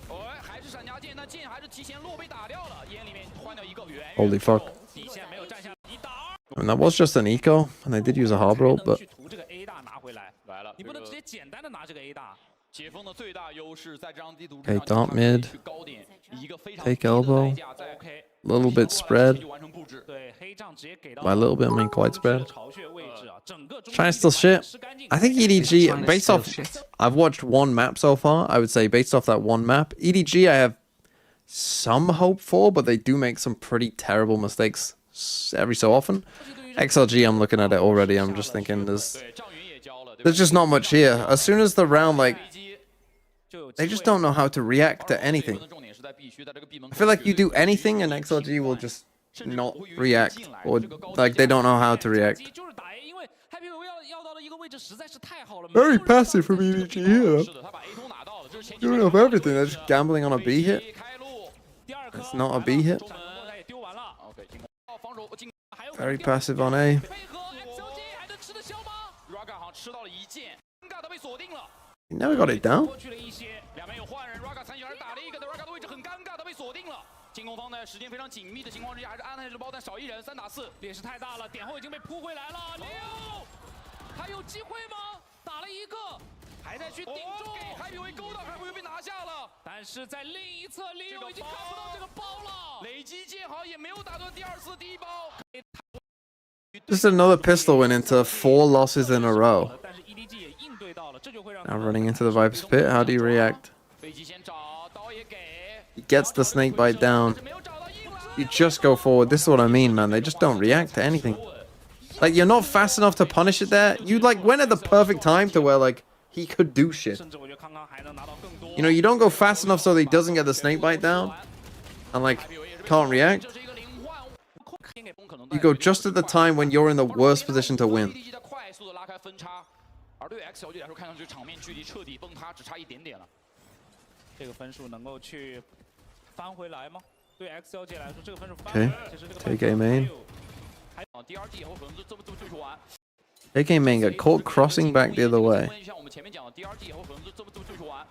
哎，还是闪家剑，但剑还是提前落被打掉了，烟里面换掉一个圆。 Holy fuck. 底线没有站下，一打二。 I mean, that was just an eco, and they did use a hard roll, 能 but 去图这个 A 大拿回来，来了，你不能直接简单的拿这个 A 大。 解封的最大优势在这张地图 Okay, 上， dart 他可以 mid. 去高点，以一个非常 Take 低的 elbow. 代价在 OK， little bit spread. 就完成布置。对，黑杖直接给到 By a little bit, I mean quite spread. 巢穴位置啊，整个 Trying to steal shit. I think EDG, based off, I've watched one map so far. I would say based off that one map, EDG I have some hope for, but they do make some pretty terrible mistakes every so often. XLG, I'm looking at it already. I'm just thinking there's 对，赵云也交了，对吧 there's just not much here. As soon as the round, like 飞机 they just don't know how to react to anything. 重点是在必须在这个闭门 I feel like you do anything and XLG will just not react, or like they don't know how to react. 就是打 A，因为 Happy 要到的一个位置实在是太好了。 Very passive from EDG here. 是的，他把 A 筒拿到了，这是前 Doing of everything. They're just gambling on a B hit. 开路，第二颗 It's not a B hit. 闪光也丢完了， OK，进攻，防守进 Very passive on A. 配合 XLG 还能吃得消吗？ ，Raga 好像吃到了一剑，尴尬的被锁定了。 He never got it down. 过去了一些，两边有换人 ，Raga 残血还是打了一个，但 Raga 的位置很尴尬的被锁定了。进攻方在时间非常紧密的情况之下，还是安排着包，但少一人，3打4。劣势太大了，点后已经被扑回来了。6，还有机会吗？打了一个，还在去顶中，给海比维勾到，海比维被拿下了。但是在另一侧，Leo 已经看不到这个包了。累积剑好像也没有打断第二次的第一包。 Just another pistol win into 4 losses in a row. 但是 EDG 也应对到了，这就会让 Now running into the Viper's pit. How do you react? 飞机先找，刀也给， He gets the snake bite down. 没有找到硬来。 You just go forward. This is what I mean, man. They just don't react to anything. Like you're not fast enough to punish it there. You like went at the perfect time to where like he could do shit. 甚至我觉得康康还能拿到更多。 You know, you don't go fast enough so that he doesn't get the snake bite down and like can't react. 这是一个灵换，可能 You go just at the time when you're in the worst position to win. 在快速的拉开分差，而对 X 小姐来说，看上去场面距离彻底崩塌，只差一点点了。这个分数能够去翻回来吗？对 X 小姐来说，这个分数翻回来，其实这个 Take A main. 第二季以后可能这么对手完。 AK main got caught crossing back the other way. 像我们前面讲的，第二季以后可能这么对手完，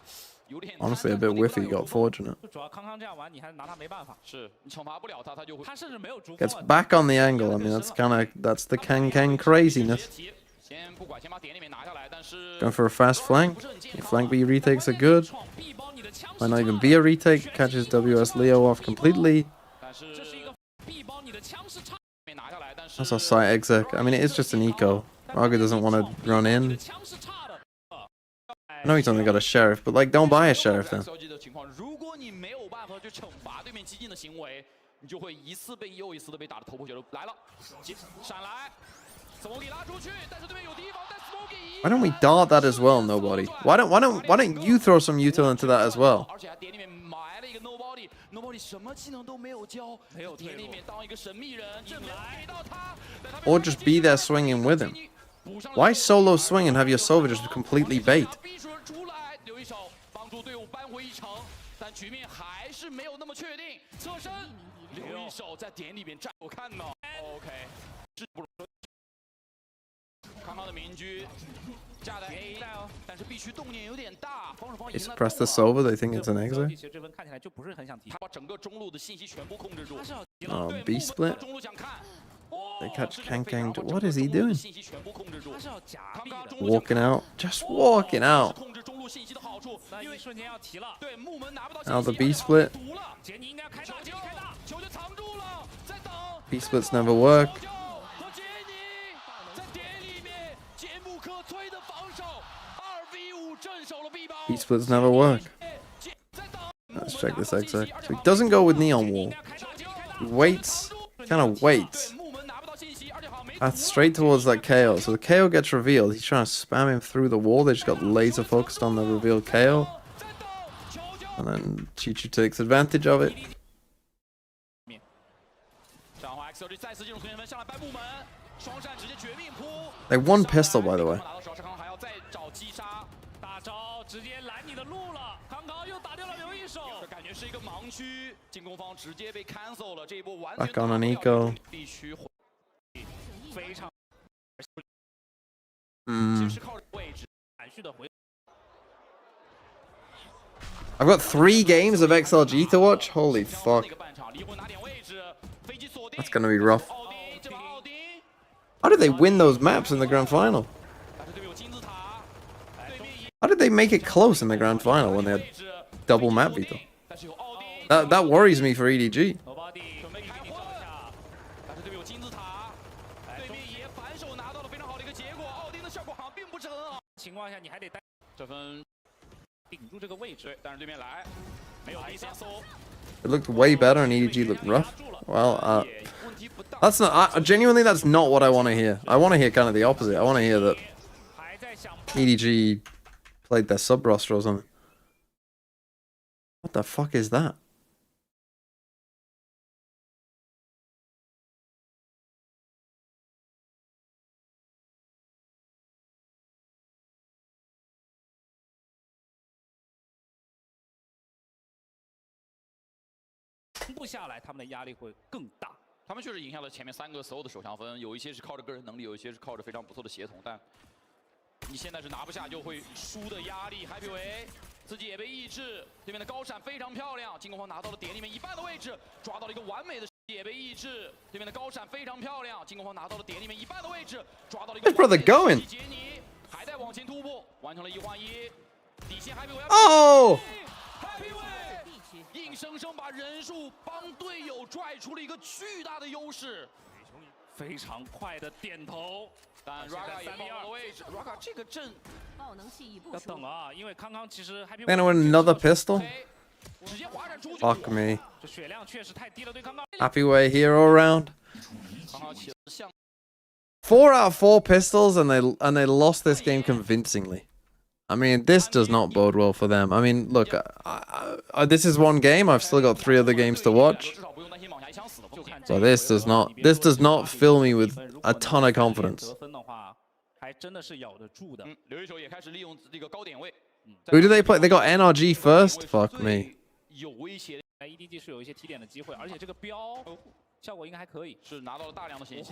有点 Honestly, a bit whiffy. Got fortunate. 主要康康这样玩，你还拿他没办法。是你惩罚不了他，他就会。他甚至没有逐 Gets 风啊。 back on the angle. I mean, that's the Kang craziness. 先不管，先把点里面拿下来，但是 Going for a fast flank. Your flank B retakes are good. 创 B 包，你的枪是 Might not 差 even 的 be a retake. Catches WS Leo off completely. 但是这是一个 B 包，你的枪是差。没拿下来，但是 That's our site exec. I mean, it is just an eco. Raga doesn't want to run 你的 in. 枪是差的。 I know he's only got a sheriff, but like, don't buy a sheriff then. 消极的情况，如果你没有办法去惩罚对面激进的行为，你就会一次被又一次的被打得头破血流。来了，闪来 ，Smokey 拉出去，但是对面有地方，但 Smokey Why don't we dart that as well, nobody? Why don't you throw some util into that as well? 而且还点里面埋了一个 Nobody 什么技能都没有教，没有退路点里面当一个神秘人，也没有给到他，但他被 Or just be there swinging with him. Why solo swing and have your Sova just completely bait? 逼出人出来，留一手帮助队伍扳回一城，但局面还是没有那么确定。侧身留一手在点里面站，我看到 OK， 是不 He's pressed this over. They think it's an exit. 其实这分看起来就不是很想提。把整个中路的信息全部控制住。 Oh, B split. 中路想看。 They catch Kang. What is he doing? 信息全部控制住。 他是要夹壁的。 Walking out. Just walking out. 控制中路信息的好处，那一瞬间要提了。对木门拿不到 Now the B split. 杰尼应该要开大，杰尼开大，球就藏住了，在等。 B splits never work. 和杰尼在点里面坚不可摧的防守，2v5镇守了 B 包。 B splits never work. Let's check this exit. So he doesn't go with Neon Wall. He waits. Kind of waits. That's straight towards that KO. So the KO gets revealed. He's trying to spam him through the wall. They just got laser focused on the revealed KO. And then Chichu takes advantage of it. They won pistol, by the way. 大招直接拦你的路了，康康又打掉了留一手。这感觉是一个盲区，进攻方直接被 cancel 了，这一波完 Back on an eco. 必须非常， 是靠位置。 含蓄的回。 I've got 3 games of XLG to watch. Holy fuck. That's gonna be rough. How did they win those maps in the grand final? How did they make it close in the grand final when they had double map veto? That worries me for EDG. 罗巴蒂准备给你照一下，但是对面有金字塔，对面也反手拿到了非常好的一个结果，奥丁的效果好像并不是很好。情况下你还得单这分顶住这个位置，但是对面来没有第三搜， It looked way better and EDG looked rough. Well, that's not... genuinely, that's not what I want to hear. I want to hear kind of the opposite. I want to hear that 还在想 EDG played their sub-roster or something. What the fuck is that?停不下来，他们的压力会更大。 他们确实赢下了前面3个所有的首强分，有一些是靠着个人能力，有一些是靠着非常不错的协同，但你现在是拿不下就会输的压力。Happy 维自己也被抑制，对面的高闪非常漂亮，进攻方拿到了点里面一半的位置，抓到了一个完美的，也被抑制，对面的高闪非常漂亮，进攻方拿到了点里面一半的位置，抓到了一个。 Where's brother going? 杰尼还在往前突破，完成了1换1，底线 Happy 维。 Oh! Happy 维硬生生把人数帮队友拽出了一个巨大的优势。 非常快的点头，但 Raga 也爆了位置 ，Raga 这个阵要等啊，因为康康其实 Happy Gonna win another pistol? 直接滑铲出去。 Fuck me. 这血量确实太低了，对康康。 Happy way hero round. 刚好起了像 4 out of 4 pistols and they lost this game convincingly. I mean, this does not bode well for them. I mean, look, this is one game. I've still got 3 other games to watch. 至少不用担心往下一枪死了。就看 So this does not fill me with a ton of confidence. 得分的话，还真的是咬得住的。刘一手也开始利用这个高点位。 Who do they play? They got NRG first? Fuck me. 有威胁， EDG 是有一些提点的机会，而且这个标效果应该还可以。是拿到了大量的信息。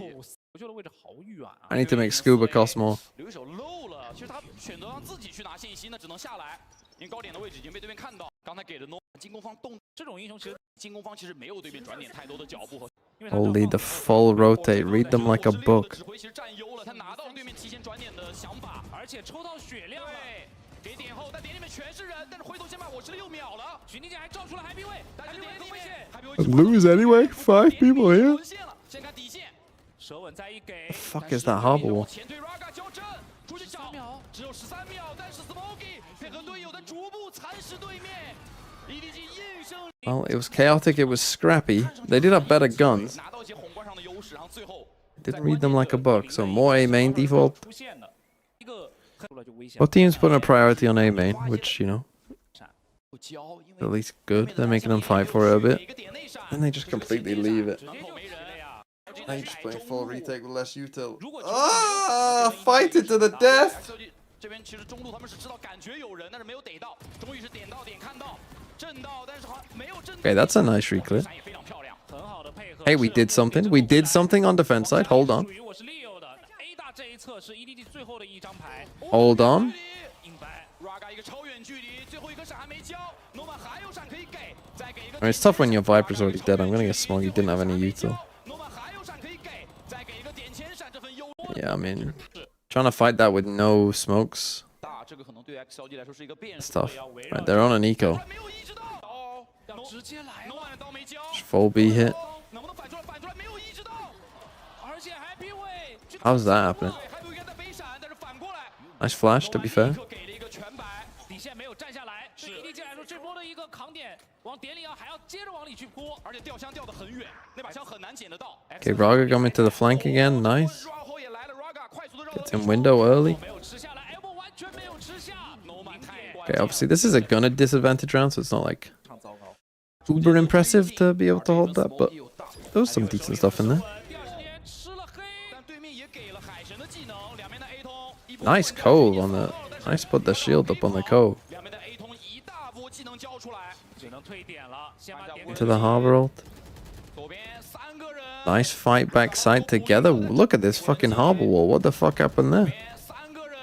求救的位置好远啊！ I need to make scuba cost more. 刘一手漏了，其实他选择让自己去拿信息，那只能下来，因为高点的位置已经被对面看到。刚才给的 no 进攻方动，这种英雄其实进攻方其实没有对面转点太多的脚步和。 Holy, the full rotate. Read them like a book. 指挥其实占优了，他拿到了对面提前转点的想法，而且抽到血量了。 给点后，但点里面全是人，但是回头先把我是6秒了。许宁姐还照出了海比位，海比位更危险。 Lose anyway. 5 people here. 先看底线，舌吻再一给。 Fuck is that harbor wall? 前推 Raga 交阵，出去找，只有13秒，但是 Smoky 配合队友的逐步蚕食对面。EDG 硬胜。 Well, it was chaotic. It was scrappy. They did have better guns. 拿到一些宏观上的优势，然后最后 Didn't read them like a book. So more A main default. 出现了一个就危险。 Both teams putting a priority on A main, which, you know, 不交，因 at 为 least good. They're making them fight for it a bit. Then they just completely leave it. 直接就没人了呀。 Now you're just playing full retake with less util. Ah, fight it to the death. 这边其实中路他们是知道感觉有人，但是没有逮到，终于是点到点看到，震到，但是好像没有震到。 Okay, that's a nice reclear. 闪也非常漂亮。很好的配合。 Hey, we did something. We did something on defense side. Hold on. 属于我是 Leo 的 A 大这一侧是 EDG 最后的一张牌。 Hold on. 硬掰 Raga 一个超远距离，最后一颗闪还没交 ，Norman 还有闪可以给，再给一个。 I mean, it's tough when your Viper's already dead. I'm gonna get smog. He didn't have any util. Norman 还有闪可以给，再给一个点前闪，这份优。 Yeah, I mean, trying to fight that with no smokes. 大，这个可能对 XLG 来说是一个变 It's 数。 tough. Right, they're on an eco. 没有意识到，哦，要直接来 ，Norman 刀没交 Full B hit. 能不能反出来？反出来没有意识到，而且 Happy Way How's that happening? 还有一个人在飞闪，但是反过来。 Nice flash, to be fair. 给了一个全白，底线没有站下来，对 EDG 来说这波的一个扛点，往点里还要接着往里去扑，而且掉枪掉得很远，那把枪很难捡得到。 Okay, Raga coming to the flank again. Nice. Raw 后也来了 ，Raga 快速的绕 Gets in window early. 没有吃下来 ，Elbow 完全没有吃下。 Norman 太关 Okay, obviously this is a gunner disadvantage round, so it's not like uber impressive to be able to hold that, but there was some decent stuff in there. 第20年吃了黑，但对面也给了海神的技能，两边的 A 通， Nice cove on the. Nice put the shield up on the cove. 两边的 A 通一大波技能交出来，只能退点了，先把点 To the harbor ult. 左边三个人， Nice fight backside together. Look at this fucking harbor wall. What the fuck happened there? 三个人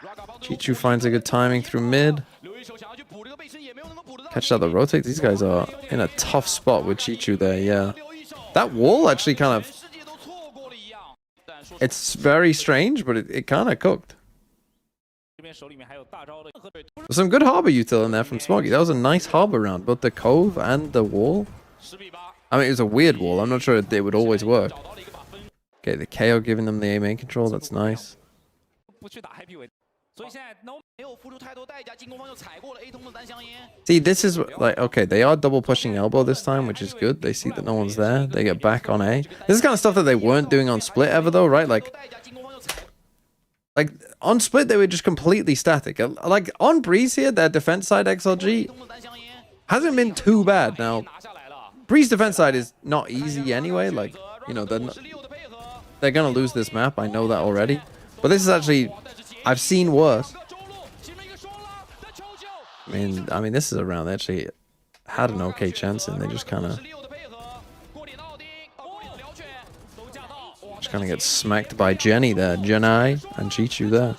，Raga 帮队友 Chichu finds a good timing through mid. 留一手想要去补这个背身，也没有能够补得到。 Catch out the rotate. These guys are in a tough spot with Chichu there, yeah. 留一手， That wall actually kind of. 全世界都错过了一样。但说 It's very strange, but it kind of cooked. 这边手里面还有大招的， There's some good harbor util in there from Smoggy. That was a nice harbor round, both the cove and the wall. 10比8， I mean, it was a weird wall. I'm not sure it would always work. 找到了一个把分， Okay, the KO giving them the A main control. That's nice. 不去打 Happy Way，所以现在 No 没有付出太多代价，进攻方又踩过了 A 通的单香烟。 See, this is like, okay, they are double pushing elbow this time, which is good. They see that no one's there. They get back on A. This is kind of stuff that they weren't doing on split ever, though, right? Like, 代价进攻方又踩。 like on split, they were just completely static. Like on Breeze here, their defense side XLG 通的单香烟 hasn't been too bad. Now, 拿下来了。 Breeze defense side is not easy anyway. Like, you know, they're gonna lose this map. I know that already. But this is actually, I've seen worse. I mean, this is a round they actually had an okay chance and they just kind of get smacked by Jenny there, Jenai and Chichu there.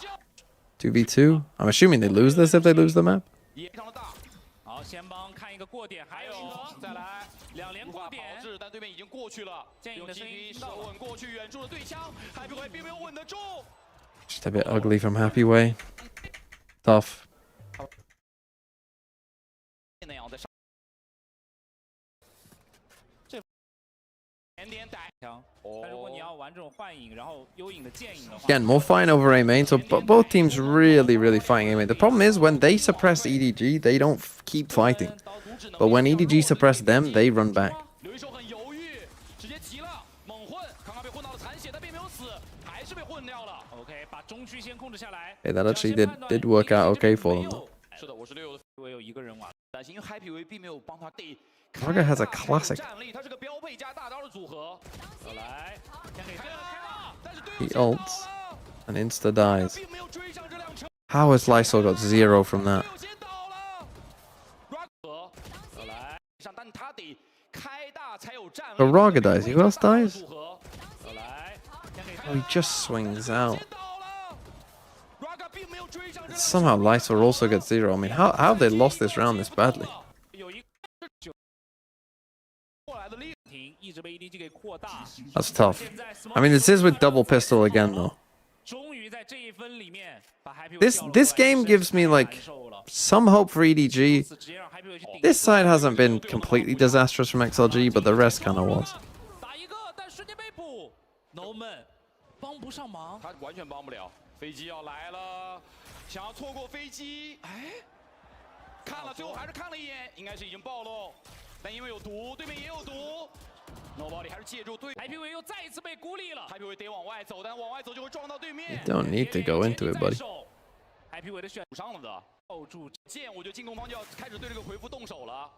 2v2. I'm assuming they lose this if they lose the map. 好，先帮看一个过点，还有再来两连过点，但对面已经过去了。建议的声音手稳过去，远处的对枪，海比回并没有稳得住。 Just a bit ugly from Happy Way. Tough. 那样的上，点点逮枪。但如果你要玩这种幻影，然后幽影的剑影的话， Again, more fighting over A main, so both teams really fighting A main. The problem is when they suppress EDG, they don't keep fighting. But when EDG suppress them, they run back. 留一手很犹豫，直接急了，猛混，刚刚被混到了残血，但并没有死，还是被混掉了。 OK，把中区先控制下来。 Okay, that actually did work out okay for them. though. 是的，56的我有一个人玩，担心，因为 Happy 维并没有帮他给。 Raga has a classic. 战力，它是个标配加大招的组合。来，先给这个开了。但是队 He 友 ults and insta dies. 并没有追上这辆车， How has Lysol got 0 from that? 队友先倒了。Raga 来上，但他得开大才有战力。 But Raga dies. Who else dies? 组合来，先给 Oh, he just swings out. 先倒了。Raga 并没有追上这辆车。 Somehow Lysol also gets 0. I mean, how have they lost this round this badly? 有一个过来的力停，一直被 EDG 给扩大。 That's tough. 现在 I mean, this is with double pistol again, though. 终于在这一分里面把 Happy This game gives me like some hope for EDG. 直接让 Happy 去顶。 This side hasn't been completely disastrous from XLG, but the rest kind of was. 打一个，但瞬间被捕。Noman 帮不上忙。他完全帮不了，飞机要来了，想要错过飞机，哎，看了，最后还是看了一眼，应该是已经暴露，但因为有毒，对面也有毒 ，Nobody 还是借助对 Happy 又再一次被孤立了。 ，Happy 会得往外走，但往外走就会撞到对面， Don't need to go into it, buddy. Happy 的选补上了的，抱住，剑，我觉得进攻方就要开始对这个回复动手了。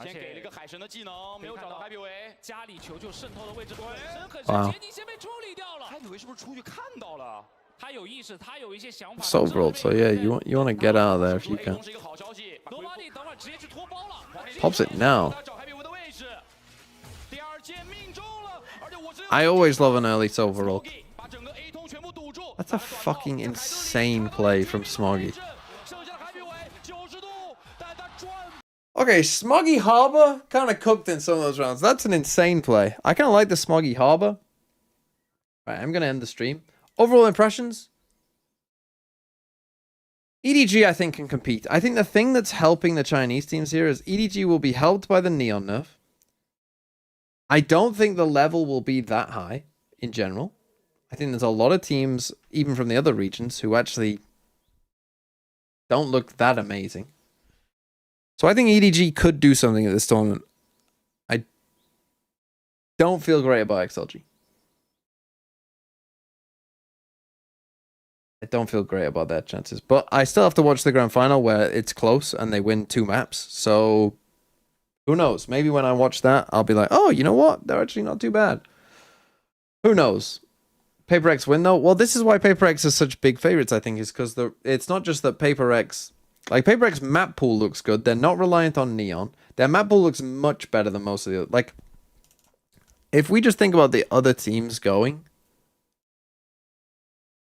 先给了一个海神的技能，没有找到 Happy 维家里球就渗透的位置本身很哇深，杰尼先被处理掉了。 ，Happy 维是不是出去看到了？他有意识，他有一些想法。 So rolled, so yeah, you want to get out of there if you can. 是一个好消息。 Nobody 等会儿直接去脱包了。 Pops it now. 找 Happy 维的位置，第二剑命中了，而且我是 I always love an early silver roll. That's a fucking insane play from Smoggy. Okay, Smoggy Harbor kind of cooked in some of those rounds. That's an insane play. I kind of like the Smoggy Harbor. Right, I'm going to end the stream. Overall impressions? EDG, I think, can compete. I think the thing that's helping the Chinese teams here is EDG will be helped by the Neon nerf. I don't think the level will be that high in general. I think there's a lot of teams, even from the other regions, who actually don't look that amazing. So I think EDG could do something at this tournament. I don't feel great about XLG. I don't feel great about their chances. But I still have to watch the grand final where it's close and they win 2 maps. So who knows? Maybe when I watch that, I'll be like, oh, you know what? They're actually not too bad. Who knows? PaperX win though? Well, this is why PaperX is such big favorites, I think, is because it's not just that PaperX... Like, PaperX map pool looks good. They're not reliant on Neon. Their map pool looks much better than most of the other... Like, if we just think about the other teams going...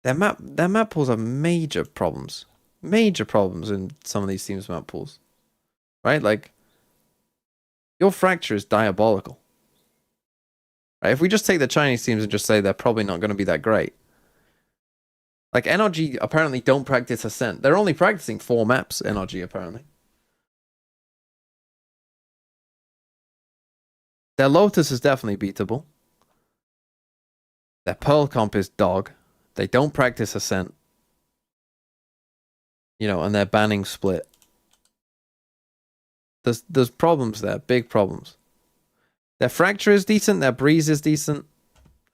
Their map pools have major problems. Major problems in some of these teams' map pools. Right? Like, your fracture is diabolical. Right? If we just take the Chinese teams and just say they're probably not going to be that great. Like, NRG apparently don't practice Ascent. They're only practicing 4 maps, NRG apparently. Their Lotus is definitely beatable. Their Pearl comp is dog. They don't practice Ascent. You know, and they're banning Split. There's problems there, big problems. Their Fracture is decent, their Breeze is decent.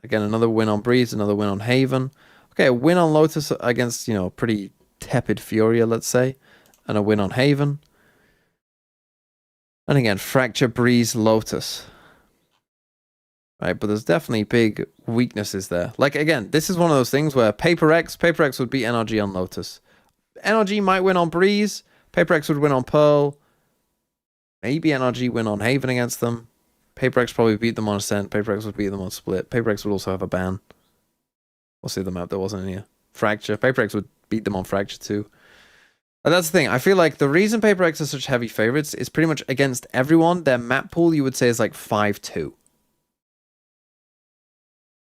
Again, another win on Breeze, another win on Haven. Okay, a win on Lotus against, you know, pretty tepid Furia, let's say. And a win on Haven. And again, Fracture, Breeze, Lotus. Right, but there's definitely big weaknesses there. Like, again, this is one of those things where PaperX would beat NRG on Lotus. NRG might win on Breeze. PaperX would win on Pearl. Maybe NRG win on Haven against them. PaperX probably beat them on Ascent. PaperX would beat them on Split. PaperX would also have a ban. What's the other map that wasn't in here? Fracture. PaperX would beat them on Fracture too. But that's the thing. I feel like the reason PaperX are such heavy favorites is pretty much against everyone. Their map pool, you would say, is like 5-2.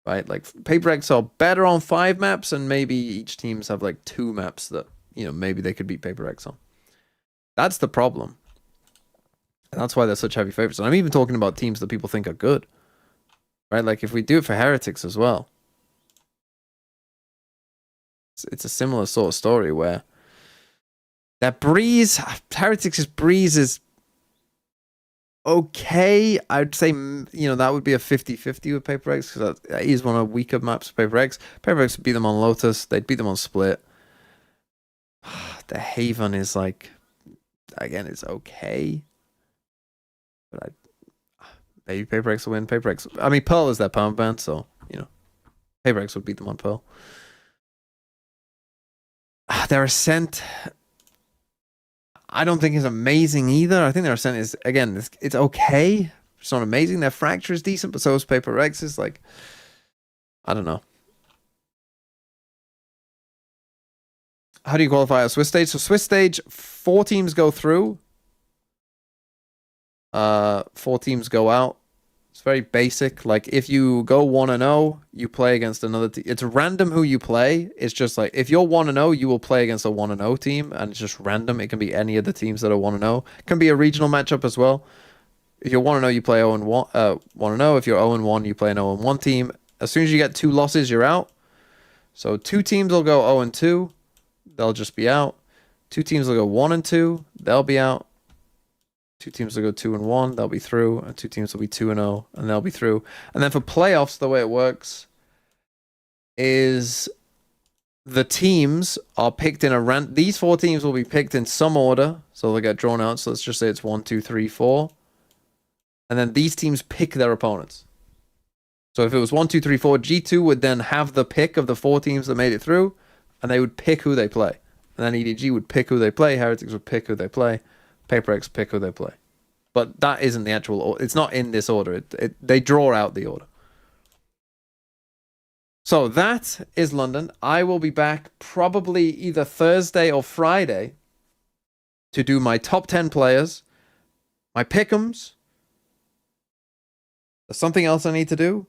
Right? Like, PaperX are better on 5 maps, and maybe each teams have like 2 maps that, you know, maybe they could beat PaperX on. That's the problem. And that's why they're such heavy favorites. And I'm even talking about teams that people think are good. Right? Like, if we do it for Heretics as well. It's a similar sort of story where that Breeze, Heretics' Breeze is okay. I'd say, you know, that would be a 50-50 with PaperX because that is one of the weaker maps of PaperX. PaperX would beat them on Lotus. They'd beat them on Split. The Haven is like, again, it's okay. But maybe PaperX will win. PaperX, I mean, Pearl is their pound band, so, you know, PaperX would beat them on Pearl. Their Ascent, I don't think is amazing either. I think their Ascent is, again, it's okay. It's not amazing. Their Fracture is decent, but so is PaperX. Is like, I don't know. How do you qualify a Swiss stage? So Swiss stage, 4 teams go through. 4 teams go out. It's very basic. Like, if you go 1-0, you play against another team. It's random who you play. It's just like, if you're 1-0, you will play against a 1-0 team, and it's just random. It can be any of the teams that are 1-0. It can be a regional matchup as well. If you're 1-0, you play 1-0. If you're 0-1, you play an 0-1 team. As soon as you get 2 losses, you're out. So 2 teams will go 0-2. They'll just be out. 2 teams will go 1-2. They'll be out. 2 teams will go 2-1, they'll be through, and 2 teams will be 2-0, and they'll be through. And then for playoffs, the way it works is the teams are picked in a these 4 teams will be picked in some order, so they'll get drawn out. So let's just say it's 1, 2, 3, 4. And then these teams pick their opponents. So if it was 1, 2, 3, 4, G2 would then have the pick of the 4 teams that made it through, and they would pick who they play. And then EDG would pick who they play, Heretics would pick who they play. PaperX pick who they play. But that isn't the actual order. It's not in this order. They draw out the order. So that is London. I will be back probably either Thursday or Friday to do my top 10 players, my pick'ems. There's something else I need to do.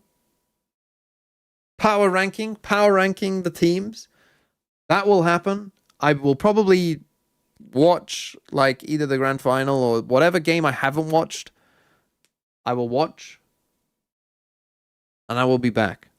Power ranking the teams. That will happen. I will probably watch like either the grand final or whatever game I haven't watched. I will watch. And I will be back.